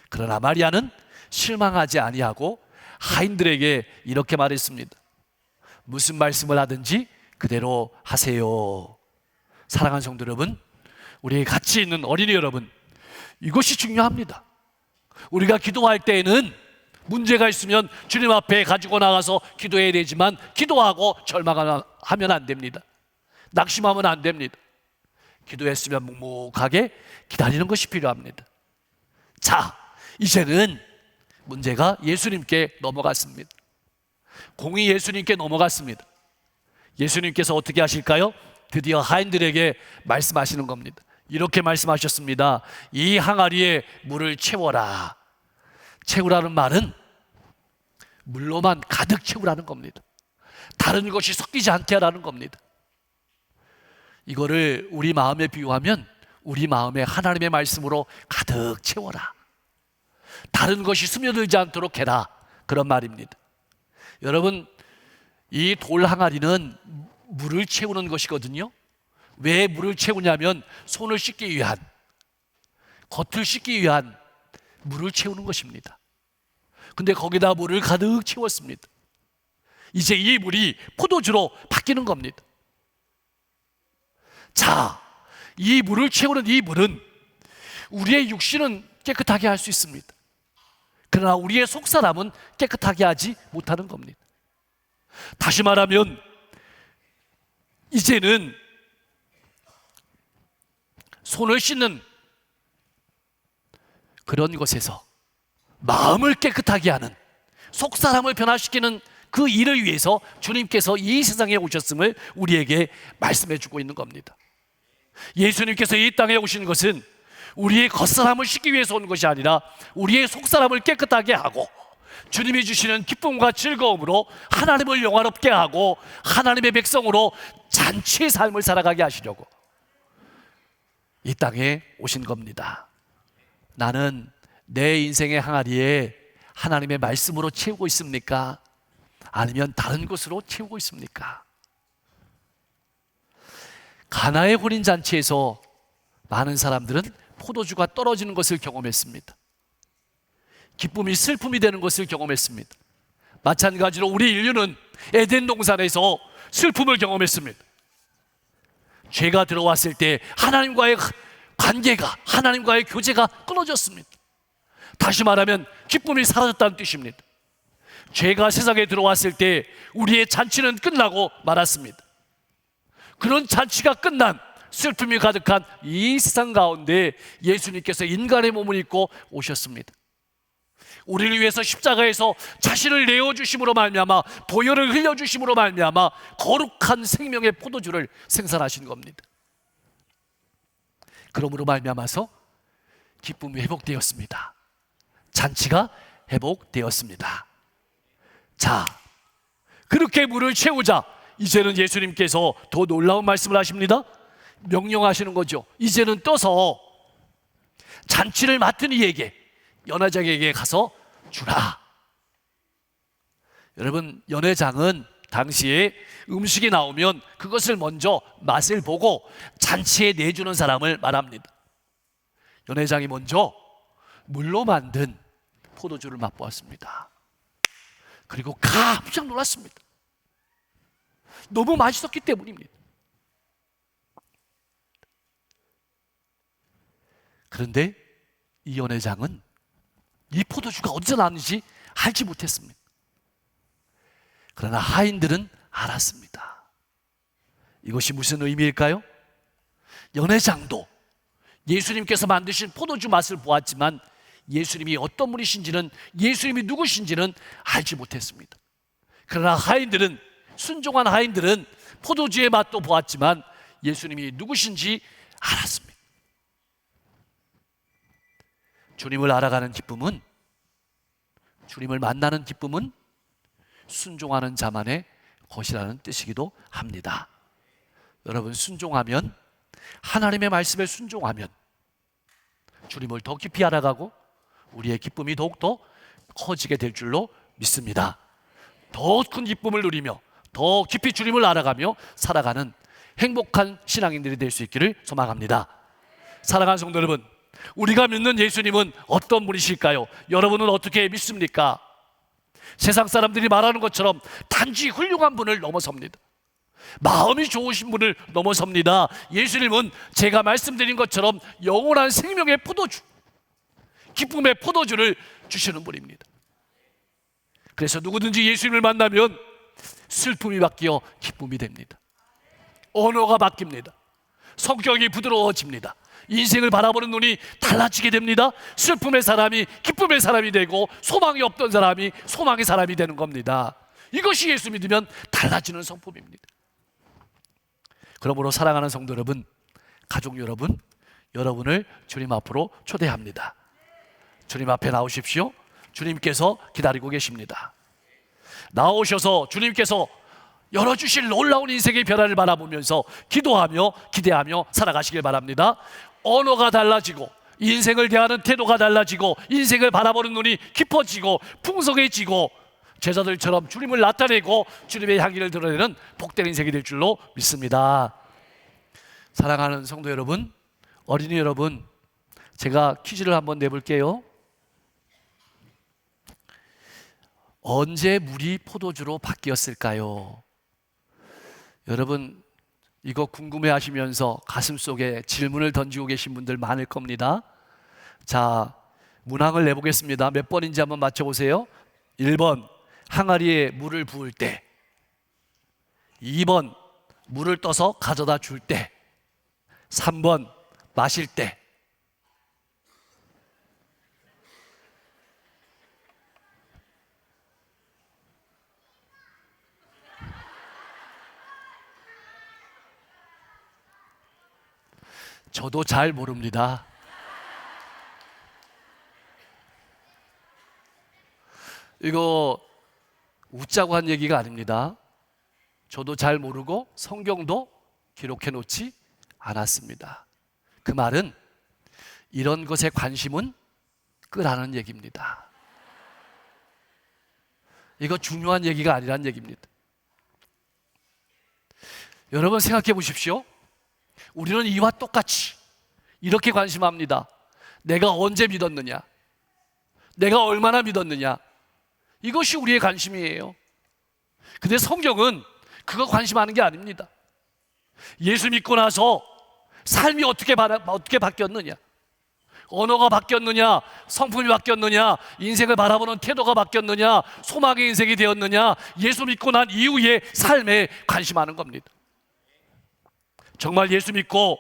그러나 마리아는 실망하지 아니하고 하인들에게 이렇게 말했습니다. 무슨 말씀을 하든지 그대로 하세요. 사랑하는 성도 여러분, 우리 같이 있는 어린이 여러분, 이것이 중요합니다. 우리가 기도할 때에는 문제가 있으면 주님 앞에 가지고 나가서 기도해야 되지만 기도하고 절망하면 안 됩니다. 낙심하면 안 됩니다. 기도했으면 묵묵하게 기다리는 것이 필요합니다. 자, 이제는 문제가 예수님께 넘어갔습니다. 공이 예수님께 넘어갔습니다. 예수님께서 어떻게 하실까요? 드디어 하인들에게 말씀하시는 겁니다. 이렇게 말씀하셨습니다. 이 항아리에 물을 채워라. 채우라는 말은 물로만 가득 채우라는 겁니다. 다른 것이 섞이지 않게 하라는 겁니다. 이거를 우리 마음에 비유하면 우리 마음에 하나님의 말씀으로 가득 채워라. 다른 것이 스며들지 않도록 해라. 그런 말입니다. 여러분, 이 돌 항아리는 물을 채우는 것이거든요. 왜 물을 채우냐면 손을 씻기 위한, 겉을 씻기 위한 물을 채우는 것입니다. 근데 거기다 물을 가득 채웠습니다. 이제 이 물이 포도주로 바뀌는 겁니다. 자, 이 물을 채우는 이 물은 우리의 육신은 깨끗하게 할 수 있습니다. 그러나 우리의 속사람은 깨끗하게 하지 못하는 겁니다. 다시 말하면 이제는 손을 씻는 그런 것에서 마음을 깨끗하게 하는, 속사람을 변화시키는 그 일을 위해서 주님께서 이 세상에 오셨음을 우리에게 말씀해 주고 있는 겁니다. 예수님께서 이 땅에 오신 것은 우리의 겉사람을 씻기 위해서 온 것이 아니라 우리의 속사람을 깨끗하게 하고 주님이 주시는 기쁨과 즐거움으로 하나님을 영화롭게 하고 하나님의 백성으로 잔치의 삶을 살아가게 하시려고 이 땅에 오신 겁니다. 나는 내 인생의 항아리에 하나님의 말씀으로 채우고 있습니까? 아니면 다른 것으로 채우고 있습니까? 가나의 혼인잔치에서 많은 사람들은 포도주가 떨어지는 것을 경험했습니다. 기쁨이 슬픔이 되는 것을 경험했습니다. 마찬가지로 우리 인류는 에덴 동산에서 슬픔을 경험했습니다. 죄가 들어왔을 때 하나님과의 관계가, 하나님과의 교제가 끊어졌습니다. 다시 말하면 기쁨이 사라졌다는 뜻입니다. 죄가 세상에 들어왔을 때 우리의 잔치는 끝나고 말았습니다. 그런 잔치가 끝난 슬픔이 가득한 이 세상 가운데 예수님께서 인간의 몸을 입고 오셨습니다. 우리를 위해서 십자가에서 자신을 내어주심으로 말미암아 보혈을 흘려주심으로 말미암아 거룩한 생명의 포도주를 생산하신 겁니다. 그러므로 말미암아서 기쁨이 회복되었습니다. 잔치가 회복되었습니다. 자, 그렇게 물을 채우자 이제는 예수님께서 더 놀라운 말씀을 하십니다. 명령하시는 거죠. 이제는 떠서 잔치를 맡은 이에게, 연회장에게 가서 주라. 여러분, 연회장은 당시에 음식이 나오면 그것을 먼저 맛을 보고 잔치에 내주는 사람을 말합니다. 연회장이 먼저 물로 만든 포도주를 맛보았습니다. 그리고 깜짝 놀랐습니다. 너무 맛있었기 때문입니다. 그런데 이 연회장은 이 포도주가 어디서 나왔는지 알지 못했습니다. 그러나 하인들은 알았습니다. 이것이 무슨 의미일까요? 연회장도 예수님께서 만드신 포도주 맛을 보았지만 예수님이 어떤 분이신지는, 예수님이 누구신지는 알지 못했습니다. 그러나 하인들은, 순종한 하인들은 포도주의 맛도 보았지만 예수님이 누구신지 알았습니다. 주님을 알아가는 기쁨은, 주님을 만나는 기쁨은 순종하는 자만의 것이라는 뜻이기도 합니다. 여러분, 순종하면, 하나님의 말씀에 순종하면 주님을 더 깊이 알아가고 우리의 기쁨이 더욱더 커지게 될 줄로 믿습니다. 더 큰 기쁨을 누리며 더 깊이 주님을 알아가며 살아가는 행복한 신앙인들이 될 수 있기를 소망합니다. 사랑하는 성도 여러분, 우리가 믿는 예수님은 어떤 분이실까요? 여러분은 어떻게 믿습니까? 세상 사람들이 말하는 것처럼 단지 훌륭한 분을 넘어섭니다. 마음이 좋으신 분을 넘어섭니다. 예수님은 제가 말씀드린 것처럼 영원한 생명의 포도주, 기쁨의 포도주를 주시는 분입니다. 그래서 누구든지 예수님을 만나면 슬픔이 바뀌어 기쁨이 됩니다. 언어가 바뀝니다. 성격이 부드러워집니다. 인생을 바라보는 눈이 달라지게 됩니다. 슬픔의 사람이 기쁨의 사람이 되고, 소망이 없던 사람이 소망의 사람이 되는 겁니다. 이것이 예수 믿으면 달라지는 성품입니다. 그러므로 사랑하는 성도 여러분, 가족 여러분, 여러분을 주님 앞으로 초대합니다. 주님 앞에 나오십시오. 주님께서 기다리고 계십니다. 나오셔서 주님께서 열어주실 놀라운 인생의 변화를 바라보면서 기도하며 기대하며 살아가시길 바랍니다. 언어가 달라지고, 인생을 대하는 태도가 달라지고, 인생을 바라보는 눈이 깊어지고 풍성해지고, 제자들처럼 주님을 나타내고 주님의 향기를 드러내는 복된 인생이 될 줄로 믿습니다. 사랑하는 성도 여러분, 어린이 여러분, 제가 퀴즈를 한번 내볼게요. 언제 물이 포도주로 바뀌었을까요? 여러분, 이거 궁금해 하시면서 가슴속에 질문을 던지고 계신 분들 많을 겁니다. 자, 문항을 내보겠습니다. 몇 번인지 한번 맞춰보세요. 1번, 항아리에 물을 부을 때. 2번, 물을 떠서 가져다 줄 때. 3번, 마실 때. 저도 잘 모릅니다. 이거 웃자고 한 얘기가 아닙니다. 저도 잘 모르고 성경도 기록해 놓지 않았습니다. 그 말은 이런 것에 관심은 끄라는 얘기입니다. 이거 중요한 얘기가 아니란 얘기입니다. 여러분 생각해 보십시오. 우리는 이와 똑같이 이렇게 관심합니다. 내가 언제 믿었느냐, 내가 얼마나 믿었느냐, 이것이 우리의 관심이에요. 근데 성경은 그거 관심하는 게 아닙니다. 예수 믿고 나서 삶이 어떻게 바뀌었느냐, 언어가 바뀌었느냐, 성품이 바뀌었느냐, 인생을 바라보는 태도가 바뀌었느냐, 소망의 인생이 되었느냐, 예수 믿고 난 이후의 삶에 관심하는 겁니다. 정말 예수 믿고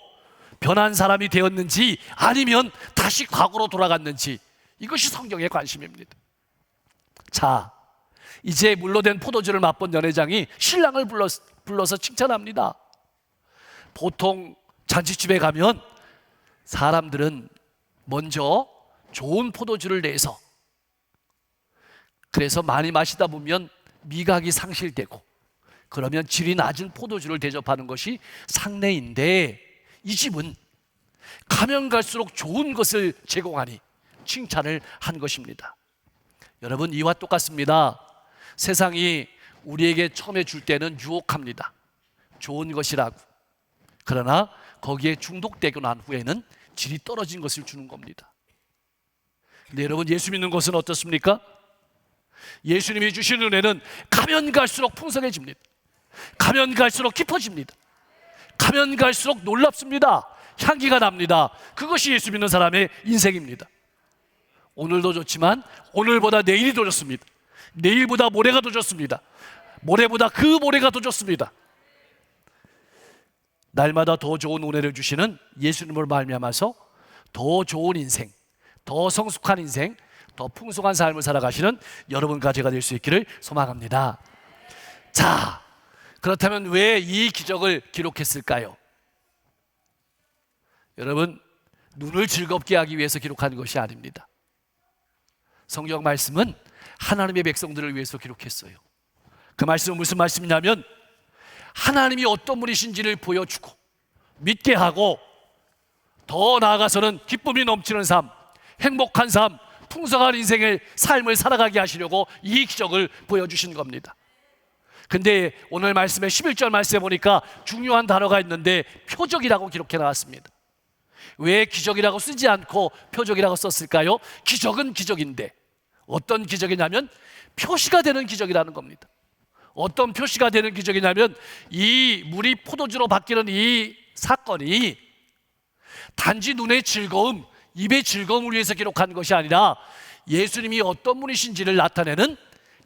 변한 사람이 되었는지, 아니면 다시 과거로 돌아갔는지, 이것이 성경의 관심입니다. 자, 이제 물로 된 포도주를 맛본 연회장이 신랑을 불러서 칭찬합니다. 보통 잔치집에 가면 사람들은 먼저 좋은 포도주를 내서, 그래서 많이 마시다 보면 미각이 상실되고, 그러면 질이 낮은 포도주를 대접하는 것이 상례인데, 이 집은 가면 갈수록 좋은 것을 제공하니 칭찬을 한 것입니다. 여러분, 이와 똑같습니다. 세상이 우리에게 처음에 줄 때는 유혹합니다. 좋은 것이라고. 그러나 거기에 중독되고 난 후에는 질이 떨어진 것을 주는 겁니다. 근데 여러분, 예수 믿는 것은 어떻습니까? 예수님이 주신 은혜는 가면 갈수록 풍성해집니다. 가면 갈수록 깊어집니다. 가면 갈수록 놀랍습니다. 향기가 납니다. 그것이 예수 믿는 사람의 인생입니다. 오늘도 좋지만 오늘보다 내일이 더 좋습니다. 내일보다 모레가 더 좋습니다. 모레보다 그 모레가 더 좋습니다. 날마다 더 좋은 은혜를 주시는 예수님을 말미암아서 더 좋은 인생, 더 성숙한 인생, 더 풍성한 삶을 살아가시는 여러분과 제가 될 수 있기를 소망합니다. 자, 그렇다면 왜 이 기적을 기록했을까요? 여러분, 눈을 즐겁게 하기 위해서 기록한 것이 아닙니다. 성경 말씀은 하나님의 백성들을 위해서 기록했어요. 그 말씀은 무슨 말씀이냐면, 하나님이 어떤 분이신지를 보여주고 믿게 하고, 더 나아가서는 기쁨이 넘치는 삶, 행복한 삶, 풍성한 인생의 삶을 살아가게 하시려고 이 기적을 보여주신 겁니다. 근데 오늘 말씀에 11절 말씀에 보니까 중요한 단어가 있는데 표적이라고 기록해 나왔습니다. 왜 기적이라고 쓰지 않고 표적이라고 썼을까요? 기적은 기적인데 어떤 기적이냐면 표시가 되는 기적이라는 겁니다. 어떤 표시가 되는 기적이냐면, 이 물이 포도주로 바뀌는 이 사건이 단지 눈의 즐거움, 입의 즐거움을 위해서 기록한 것이 아니라 예수님이 어떤 분이신지를 나타내는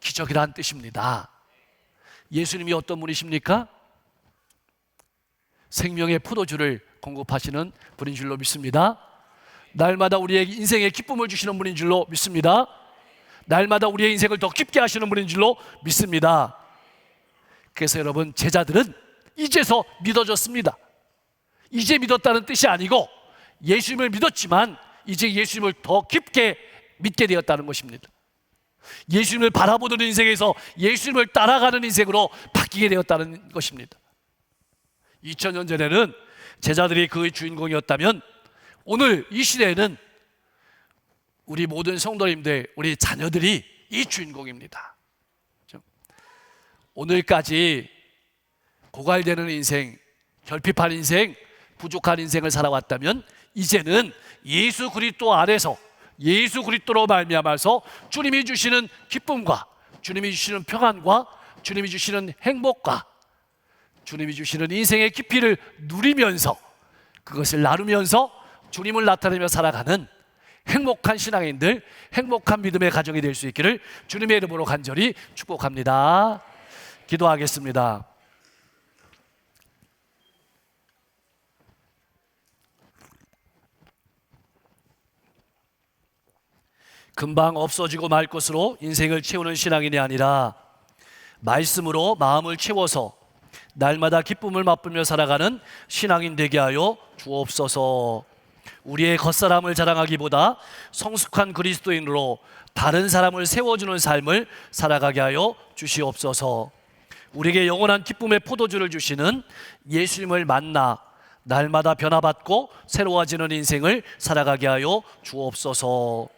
기적이라는 뜻입니다. 예수님이 어떤 분이십니까? 생명의 포도주를 공급하시는 분인 줄로 믿습니다. 날마다 우리에게 인생의 기쁨을 주시는 분인 줄로 믿습니다. 날마다 우리의 인생을 더 깊게 하시는 분인 줄로 믿습니다. 그래서 여러분, 제자들은 이제서 믿어졌습니다. 이제 믿었다는 뜻이 아니고 예수님을 믿었지만 이제 예수님을 더 깊게 믿게 되었다는 것입니다. 예수님을 바라보는 인생에서 예수님을 따라가는 인생으로 바뀌게 되었다는 것입니다. 2000년 전에는 제자들이 그의 주인공이었다면 오늘 이 시대에는 우리 모든 성도님들, 우리 자녀들이 이 주인공입니다. 오늘까지 고갈되는 인생, 결핍한 인생, 부족한 인생을 살아왔다면 이제는 예수 그리스도 안에서, 예수 그리스도로 말미암아서 주님이 주시는 기쁨과 주님이 주시는 평안과 주님이 주시는 행복과 주님이 주시는 인생의 깊이를 누리면서 그것을 나누면서 주님을 나타내며 살아가는 행복한 신앙인들, 행복한 믿음의 가정이 될 수 있기를 주님의 이름으로 간절히 축복합니다. 기도하겠습니다. 금방 없어지고 말 것으로 인생을 채우는 신앙인이 아니라 말씀으로 마음을 채워서 날마다 기쁨을 맛보며 살아가는 신앙인 되게 하여 주옵소서. 우리의 겉사람을 자랑하기보다 성숙한 그리스도인으로 다른 사람을 세워주는 삶을 살아가게 하여 주시옵소서. 우리에게 영원한 기쁨의 포도주를 주시는 예수님을 만나 날마다 변화받고 새로워지는 인생을 살아가게 하여 주옵소서.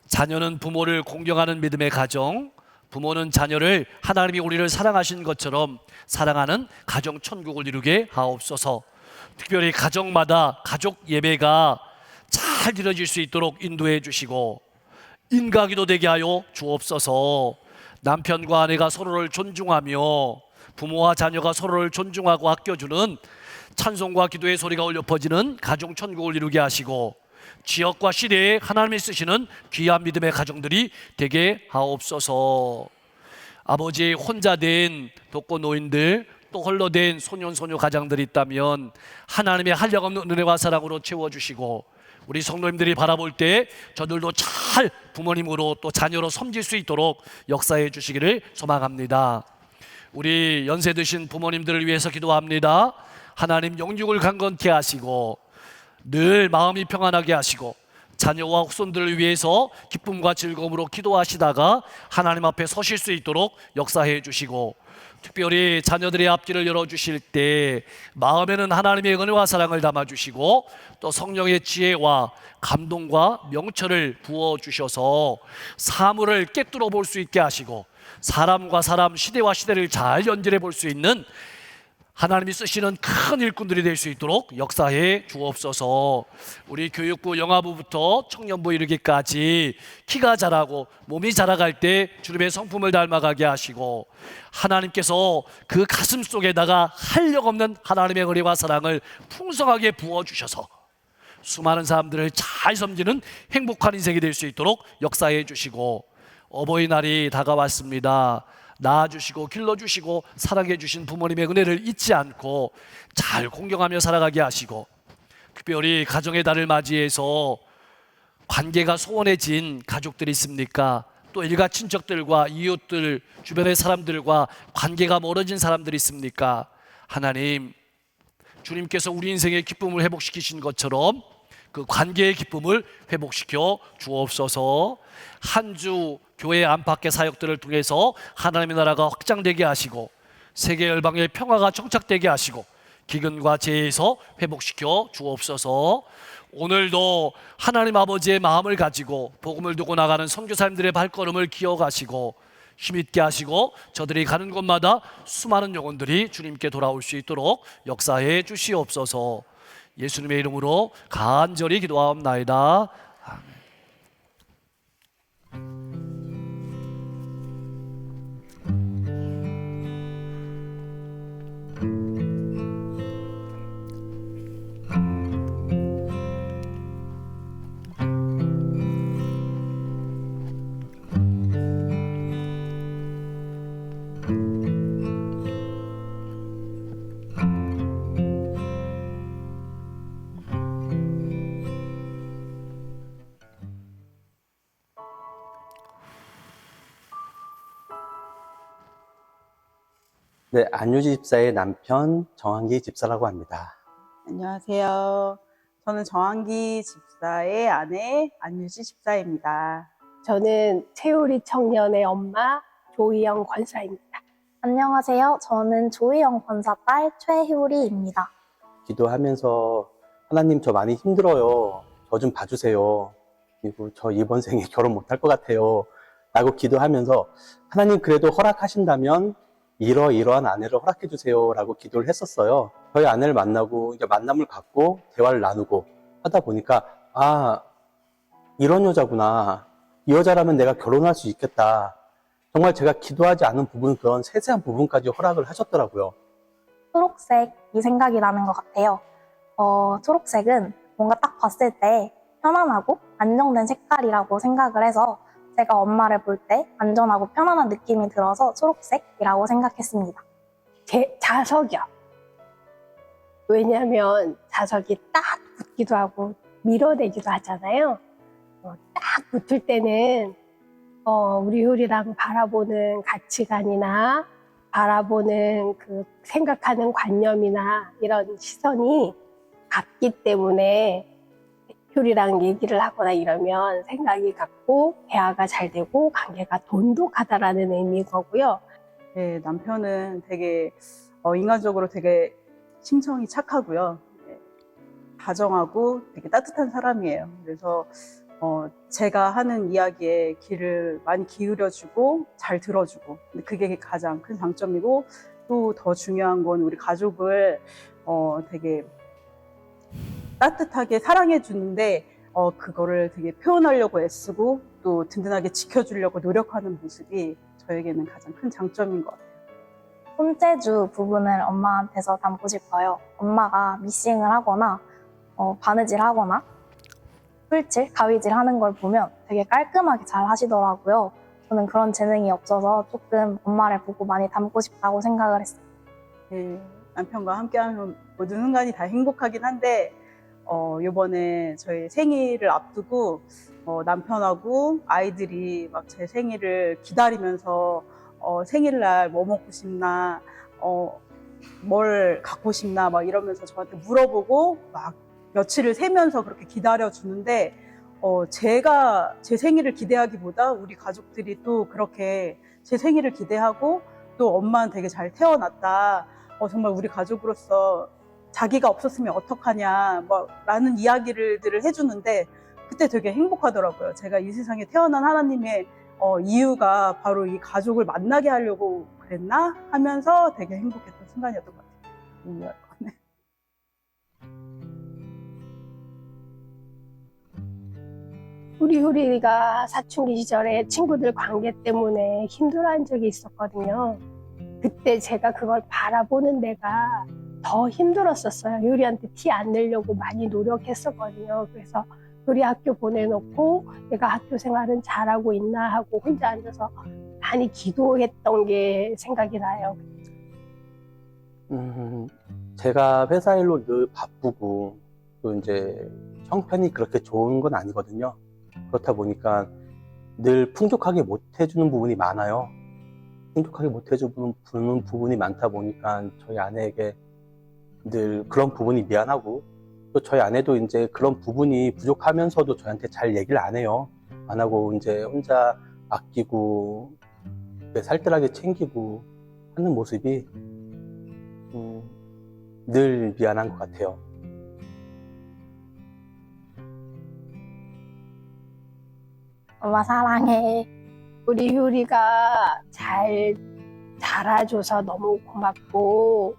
자녀는 부모를 공경하는 믿음의 가정, 부모는 자녀를 하나님이 우리를 사랑하신 것처럼 사랑하는 가정 천국을 이루게 하옵소서. 특별히 가정마다 가족 예배가 잘 드려질 수 있도록 인도해 주시고 인가기도 되게 하여 주옵소서. 남편과 아내가 서로를 존중하며 부모와 자녀가 서로를 존중하고 아껴주는 찬송과 기도의 소리가 울려 퍼지는 가정 천국을 이루게 하시고 지역과 시대에 하나님이 쓰시는 귀한 믿음의 가정들이 되게 하옵소서. 아버지, 혼자 된 독거노인들 또 홀로 된 소년소녀 가장들이 있다면 하나님의 한량없는 은혜와 사랑으로 채워주시고 우리 성도님들이 바라볼 때 저들도 잘 부모님으로 또 자녀로 섬길 수 있도록 역사해 주시기를 소망합니다. 우리 연세 드신 부모님들을 위해서 기도합니다. 하나님 영육을 강건케 하시고 늘 마음이 평안하게 하시고 자녀와 후손들을 위해서 기쁨과 즐거움으로 기도하시다가 하나님 앞에 서실 수 있도록 역사해 주시고 특별히 자녀들의 앞길을 열어주실 때 마음에는 하나님의 은혜와 사랑을 담아주시고 또 성령의 지혜와 감동과 명철을 부어주셔서 사물을 꿰뚫어 볼 수 있게 하시고 사람과 사람, 시대와 시대를 잘 연결해 볼 수 있는 하나님이 쓰시는 큰 일꾼들이 될 수 있도록 역사해 주옵소서. 우리 교육부, 영화부부터 청년부 이르기까지 키가 자라고 몸이 자라갈 때 주님의 성품을 닮아가게 하시고 하나님께서 그 가슴 속에다가 한량없는 하나님의 은혜와 사랑을 풍성하게 부어주셔서 수많은 사람들을 잘 섬기는 행복한 인생이 될 수 있도록 역사해 주시고 어버이날이 다가왔습니다. 낳아주시고 길러주시고 사랑해 주신 부모님의 은혜를 잊지 않고 잘 공경하며 살아가게 하시고 특별히 가정의 달을 맞이해서 관계가 소원해진 가족들이 있습니까? 또 일가 친척들과 이웃들, 주변의 사람들과 관계가 멀어진 사람들이 있습니까? 하나님, 주님께서 우리 인생의 기쁨을 회복시키신 것처럼 그 관계의 기쁨을 회복시켜 주옵소서. 한 주 교회 안팎의 사역들을 통해서 하나님의 나라가 확장되게 하시고 세계 열방의 평화가 정착되게 하시고 기근과 재해에서 회복시켜 주옵소서. 오늘도 하나님 아버지의 마음을 가지고 복음을 두고 나가는 선교사님들의 발걸음을 기억하시고 힘있게 하시고 저들이 가는 곳마다 수많은 영혼들이 주님께 돌아올 수 있도록 역사해 주시옵소서. 예수님의 이름으로 간절히 기도하옵나이다. 아멘. 네, 안유지 집사의 남편 정한기 집사라고 합니다. 안녕하세요. 저는 정한기 집사의 아내 안유지 집사입니다. 저는 채우리 청년의 엄마 조희영 권사입니다. 안녕하세요. 저는 조희영 권사 딸 최효리입니다. 기도하면서 하나님 저 많이 힘들어요. 저 좀 봐주세요. 그리고 저 이번 생에 결혼 못할 것 같아요. 라고 기도하면서 하나님 그래도 허락하신다면 이러이러한 아내를 허락해 주세요. 라고 기도를 했었어요. 저희 아내를 만나고 이제 만남을 갖고 대화를 나누고 하다 보니까 아, 이런 여자구나. 이 여자라면 내가 결혼할 수 있겠다. 정말 제가 기도하지 않은 부분, 그런 세세한 부분까지 허락을 하셨더라고요. 초록색이 생각이 나는 것 같아요. 초록색은 뭔가 딱 봤을 때 편안하고 안정된 색깔이라고 생각을 해서 제가 엄마를 볼 때 안전하고 편안한 느낌이 들어서 초록색이라고 생각했습니다. 제 자석이요. 왜냐하면 자석이 딱 붙기도 하고 밀어내기도 하잖아요. 딱 붙을 때는 우리 효리랑 바라보는 가치관이나 바라보는 그 생각하는 관념이나 이런 시선이 같기 때문에 효리랑 얘기를 하거나 이러면 생각이 같고 대화가 잘 되고 관계가 돈독하다라는 의미거고요. 네, 남편은 되게 인간적으로 되게 심성이 착하고요. 네, 다정하고 되게 따뜻한 사람이에요. 그래서 제가 하는 이야기에 귀를 많이 기울여주고 잘 들어주고 그게 가장 큰 장점이고 또 더 중요한 건 우리 가족을 되게 따뜻하게 사랑해 주는데 그거를 되게 표현하려고 애쓰고 또 든든하게 지켜주려고 노력하는 모습이 저에게는 가장 큰 장점인 것 같아요. 손재주 부분을 엄마한테서 담고 싶어요. 엄마가 미싱을 하거나 바느질 하거나 풀칠, 가위질 하는 걸 보면 되게 깔끔하게 잘 하시더라고요. 저는 그런 재능이 없어서 조금 엄마를 보고 많이 닮고 싶다고 생각을 했어요. 네, 남편과 함께하면 모든 순간이 다 행복하긴 한데 이번에 저희 생일을 앞두고 남편하고 아이들이 막 제 생일을 기다리면서 생일날 뭐 먹고 싶나, 뭘 갖고 싶나 막 이러면서 저한테 물어보고 막 며칠을 세면서 그렇게 기다려 주는데 제가 제 생일을 기대하기보다 우리 가족들이 또 그렇게 제 생일을 기대하고 또 엄마는 되게 잘 태어났다. 정말 우리 가족으로서 자기가 없었으면 어떡하냐 뭐 라는 이야기들을 해주는데 그때 되게 행복하더라고요. 제가 이 세상에 태어난 하나님의 이유가 바로 이 가족을 만나게 하려고 그랬나 하면서 되게 행복했던 순간이었던 것 같아요. 우리 효리가 사춘기 시절에 친구들 관계 때문에 힘들어한 적이 있었거든요. 그때 제가 그걸 바라보는 내가 더 힘들었었어요. 효리한테 티 안 내려고 많이 노력했었거든요. 그래서 효리 학교 보내놓고 내가 학교 생활은 잘하고 있나 하고 혼자 앉아서 많이 기도했던 게 생각이 나요. 제가 회사 일로 늘 바쁘고 또 이제 형편이 그렇게 좋은 건 아니거든요. 그렇다 보니까 늘 풍족하게 못 해주는 부분이 많아요. 풍족하게 못 해주는 부분이 많다 보니까 저희 아내에게 늘 그런 부분이 미안하고 또 저희 아내도 이제 그런 부분이 부족하면서도 저한테 잘 얘기를 안 해요. 안 하고 이제 혼자 아끼고 살뜰하게 챙기고 하는 모습이 늘 미안한 것 같아요. 엄마 사랑해. 우리 효리가 잘 자라줘서 너무 고맙고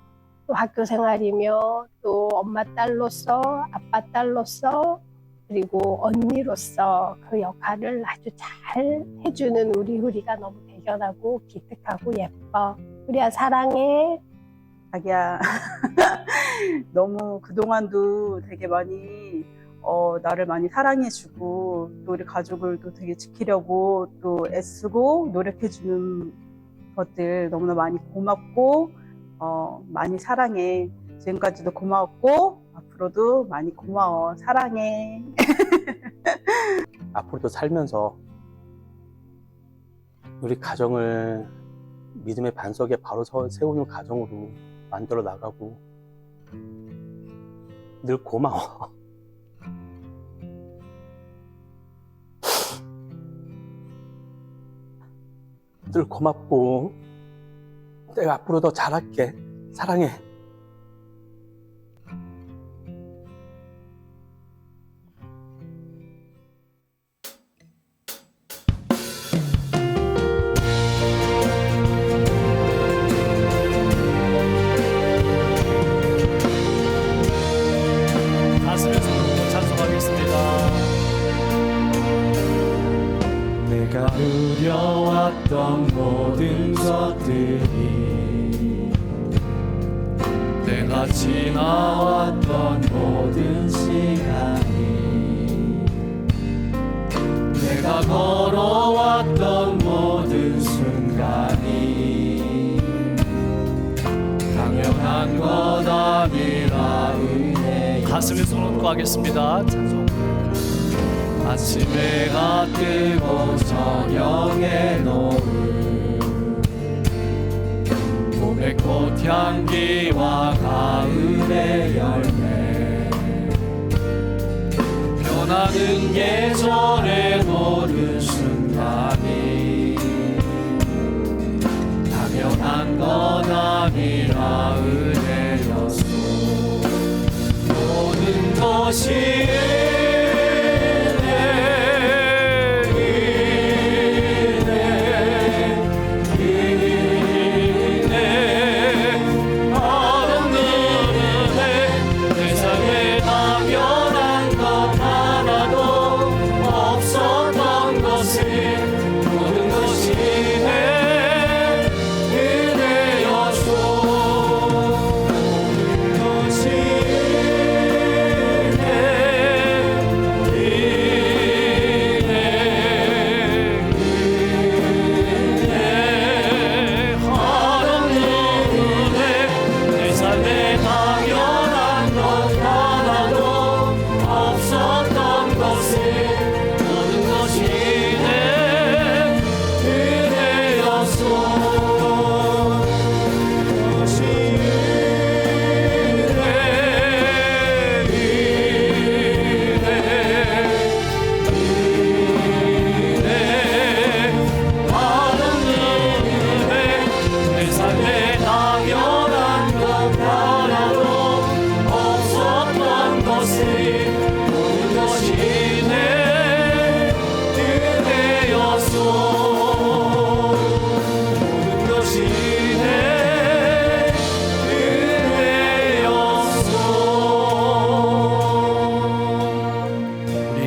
또 학교 생활이며 또 엄마 딸로서 아빠 딸로서 그리고 언니로서 그 역할을 아주 잘 해주는 우리 효리가 너무 대견하고 기특하고 예뻐. 효리야 사랑해. 자기야 너무 그동안도 되게 많이 나를 많이 사랑해주고 또 우리 가족을 또 되게 지키려고 또 애쓰고 노력해주는 것들 너무나 많이 고맙고 많이 사랑해. 지금까지도 고마웠고 앞으로도 많이 고마워. 사랑해. 앞으로도 살면서 우리 가정을 믿음의 반석에 바로 세우는 가정으로 만들어 나가고 늘 고마워. 늘 고맙고 내가 앞으로 더 잘할게. 사랑해. 가슴에서 찬송하겠습니다. 내가 누려왔던 모든 것들이 내가 지나왔던 모든 시간이 내가 걸어왔던 모든 순간이 당연한 것 아니라 은혜. 가슴에 손 얹고 하겠습니다. 찬송. 아침에 해가 뜨고 저녁에 노을 봄의 꽃향기와 가을의 열매 변하는 계절의 모든 순간이 당연한 것 아니라 은혜였소. 모든 것이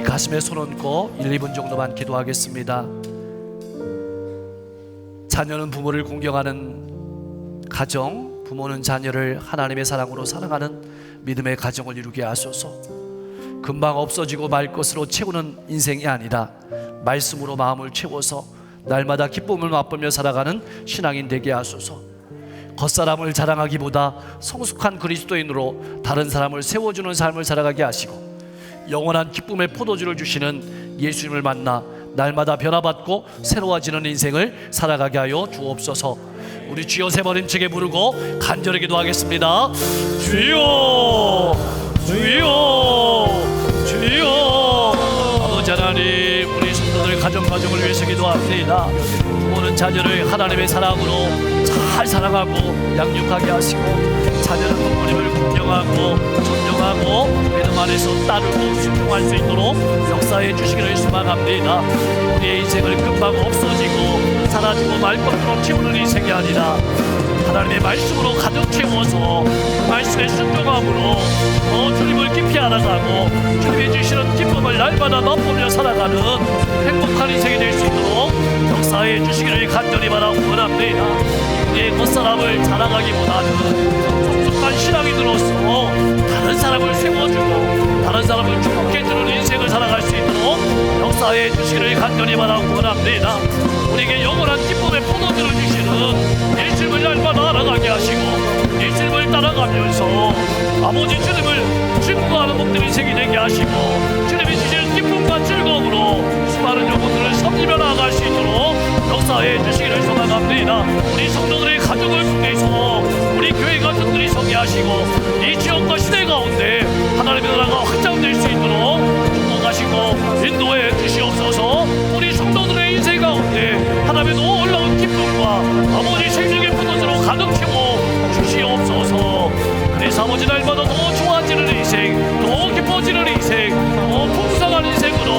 가슴에 손 얹고 1, 2분 정도만 기도하겠습니다. 자녀는 부모를 공경하는 가정, 부모는 자녀를 하나님의 사랑으로 사랑하는 믿음의 가정을 이루게 하소서. 금방 없어지고 말 것으로 채우는 인생이 아니라 말씀으로 마음을 채워서 날마다 기쁨을 맛보며 살아가는 신앙인 되게 하소서. 겉사람을 자랑하기보다 성숙한 그리스도인으로 다른 사람을 세워주는 삶을 살아가게 하시고 영원한 기쁨의 포도주를 주시는 예수님을 만나 날마다 변화받고 새로워지는 인생을 살아가게 하여 주옵소서. 우리 주여 세 번 힘차게 부르고 간절히 기도하겠습니다. 주여 주여 주여. 아버지 하나님, 우리 성도들 가정을 위해서 기도합니다. 부모는 자녀를 하나님의 사랑으로 잘 사랑하고 양육하게 하시고 자녀는 부모님을 공경하고 존경하고 믿음 안에서 따르고 순종할 수 있도록 역사해 주시기를 소망합니다. 우리의 인생을 금방 없어지고 사라지고 말 것으로 채우는 인생이 아니라 하나님의 말씀으로 가득 채워서 그 말씀에 순종함으로 주님을 깊이 알아가고 주님이 주시는 기쁨을 날마다 맛보며 살아가는 행복한 인생이 될 수 있도록 역사해 주시기를 간절히 바라고 원합니다. 우리의 겉사람을 자랑하기보다는 성숙한 신앙인으로서 다른 사람을 세워주고 다른 사람을 축복해주는 인생을 살아갈 수 있도록 역사해 주시기를 간절히 바라고 원합니다. 우리에게 영원한 기쁨의 포도주를 주시는 예수님을 날마다 알아가게 하시고 예수님을 따라가면서 아버지 주님을 증거하는 복된 인생이 되게 하시고 주님이 주시는 기쁨 기쁨과 즐거움으로 수많은 영혼들을 섬기며 나아갈 수 있도록 역사해 주시기를 소망합니다. 우리 성도들의 가족을 통해서 우리 교회 가족들이 성리하시고 이 지역과 시대 가운데 하나님의 나라가 확장될 수 있도록 축복하시고 인도해 주시옵소서. 우리 성도들의 인생 가운데 하나님의 놀라운 기쁨과 아버지 생명의 포도주로 가득 채워 주시옵소서. 그래서 아버지 날마다 더 좋아지는 인생, 더 기뻐지는 인생, 더 풍성한 인생으로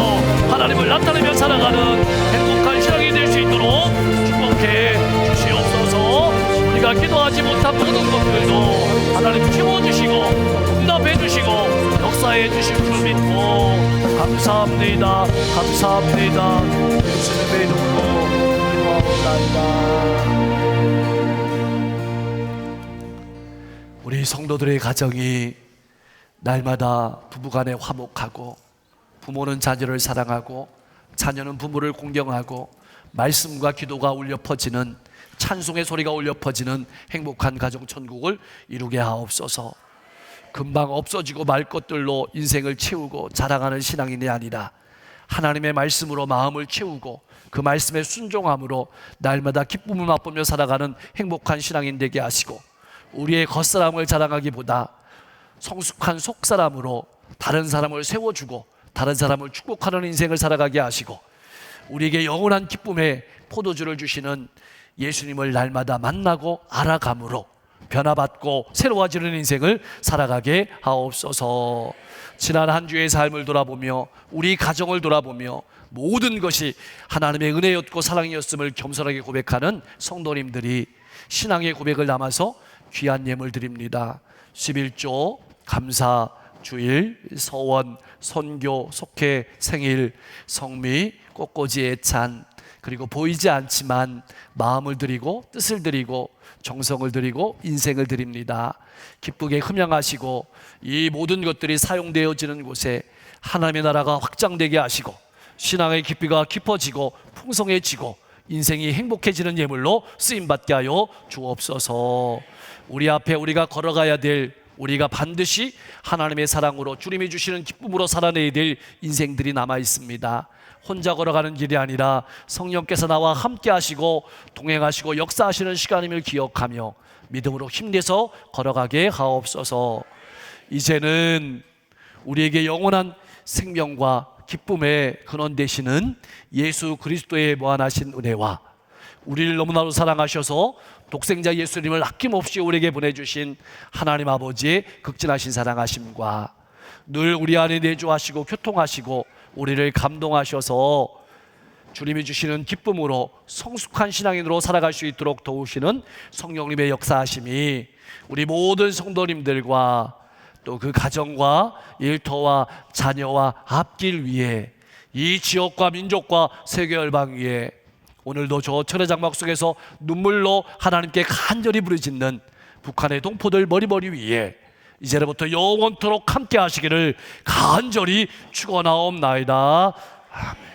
하나님을 나타내며 살아가는 행복한 신앙이 될 수 있도록 축복해 주시옵소서. 우리가 기도하지 못한 모든 것들도 하나님 채워주시고 응답해 주시고 역사해 주실 줄 믿고 감사합니다. 감사합니다. 예수님의 이름으로 기도하옵나이다. 우리 성도들의 가정이 날마다 부부간에 화목하고 부모는 자녀를 사랑하고 자녀는 부모를 공경하고 말씀과 기도가 울려 퍼지는 찬송의 소리가 울려 퍼지는 행복한 가정 천국을 이루게 하옵소서. 금방 없어지고 말 것들로 인생을 채우고 자랑하는 신앙인이 아니라 하나님의 말씀으로 마음을 채우고 그 말씀에 순종함으로 날마다 기쁨을 맛보며 살아가는 행복한 신앙인 되게 하시고, 우리의 겉사람을 자랑하기보다 성숙한 속사람으로 다른 사람을 세워주고 다른 사람을 축복하는 인생을 살아가게 하시고, 우리에게 영원한 기쁨의 포도주를 주시는 예수님을 날마다 만나고 알아감으로 변화받고 새로워지는 인생을 살아가게 하옵소서. 지난 한 주의 삶을 돌아보며 우리 가정을 돌아보며 모든 것이 하나님의 은혜였고 사랑이었음을 겸손하게 고백하는 성도님들이 신앙의 고백을 담아서 귀한 예물 드립니다. 11조, 감사, 주일, 서원, 선교, 속회, 생일, 성미, 꽃꽂이 애찬, 그리고 보이지 않지만 마음을 드리고 뜻을 드리고 정성을 드리고 인생을 드립니다. 기쁘게 흠양하시고 이 모든 것들이 사용되어지는 곳에 하나님의 나라가 확장되게 하시고 신앙의 깊이가 깊어지고 풍성해지고 인생이 행복해지는 예물로 쓰임받게 하여 주옵소서. 우리 앞에 우리가 걸어가야 될, 우리가 반드시 하나님의 사랑으로 주님이 주시는 기쁨으로 살아내야 될 인생들이 남아 있습니다. 혼자 걸어가는 길이 아니라 성령께서 나와 함께 하시고 동행하시고 역사하시는 시간임을 기억하며 믿음으로 힘내서 걸어가게 하옵소서. 이제는 우리에게 영원한 생명과 기쁨의 근원 되시는 예수 그리스도의 무한하신 은혜와 우리를 너무나도 사랑하셔서 독생자 예수님을 아낌없이 우리에게 보내주신 하나님 아버지의 극진하신 사랑하심과 늘 우리 안에 내주하시고 교통하시고 우리를 감동하셔서 주님이 주시는 기쁨으로 성숙한 신앙인으로 살아갈 수 있도록 도우시는 성령님의 역사하심이 우리 모든 성도님들과 또 그 가정과 일터와 자녀와 앞길 위에 이 지역과 민족과 세계 열방 위에 오늘도 저 철의 장막 속에서 눈물로 하나님께 간절히 부르짖는 북한의 동포들 머리 위에 이제부터 영원토록 함께 하시기를 간절히 축원하옵나이다. 아멘.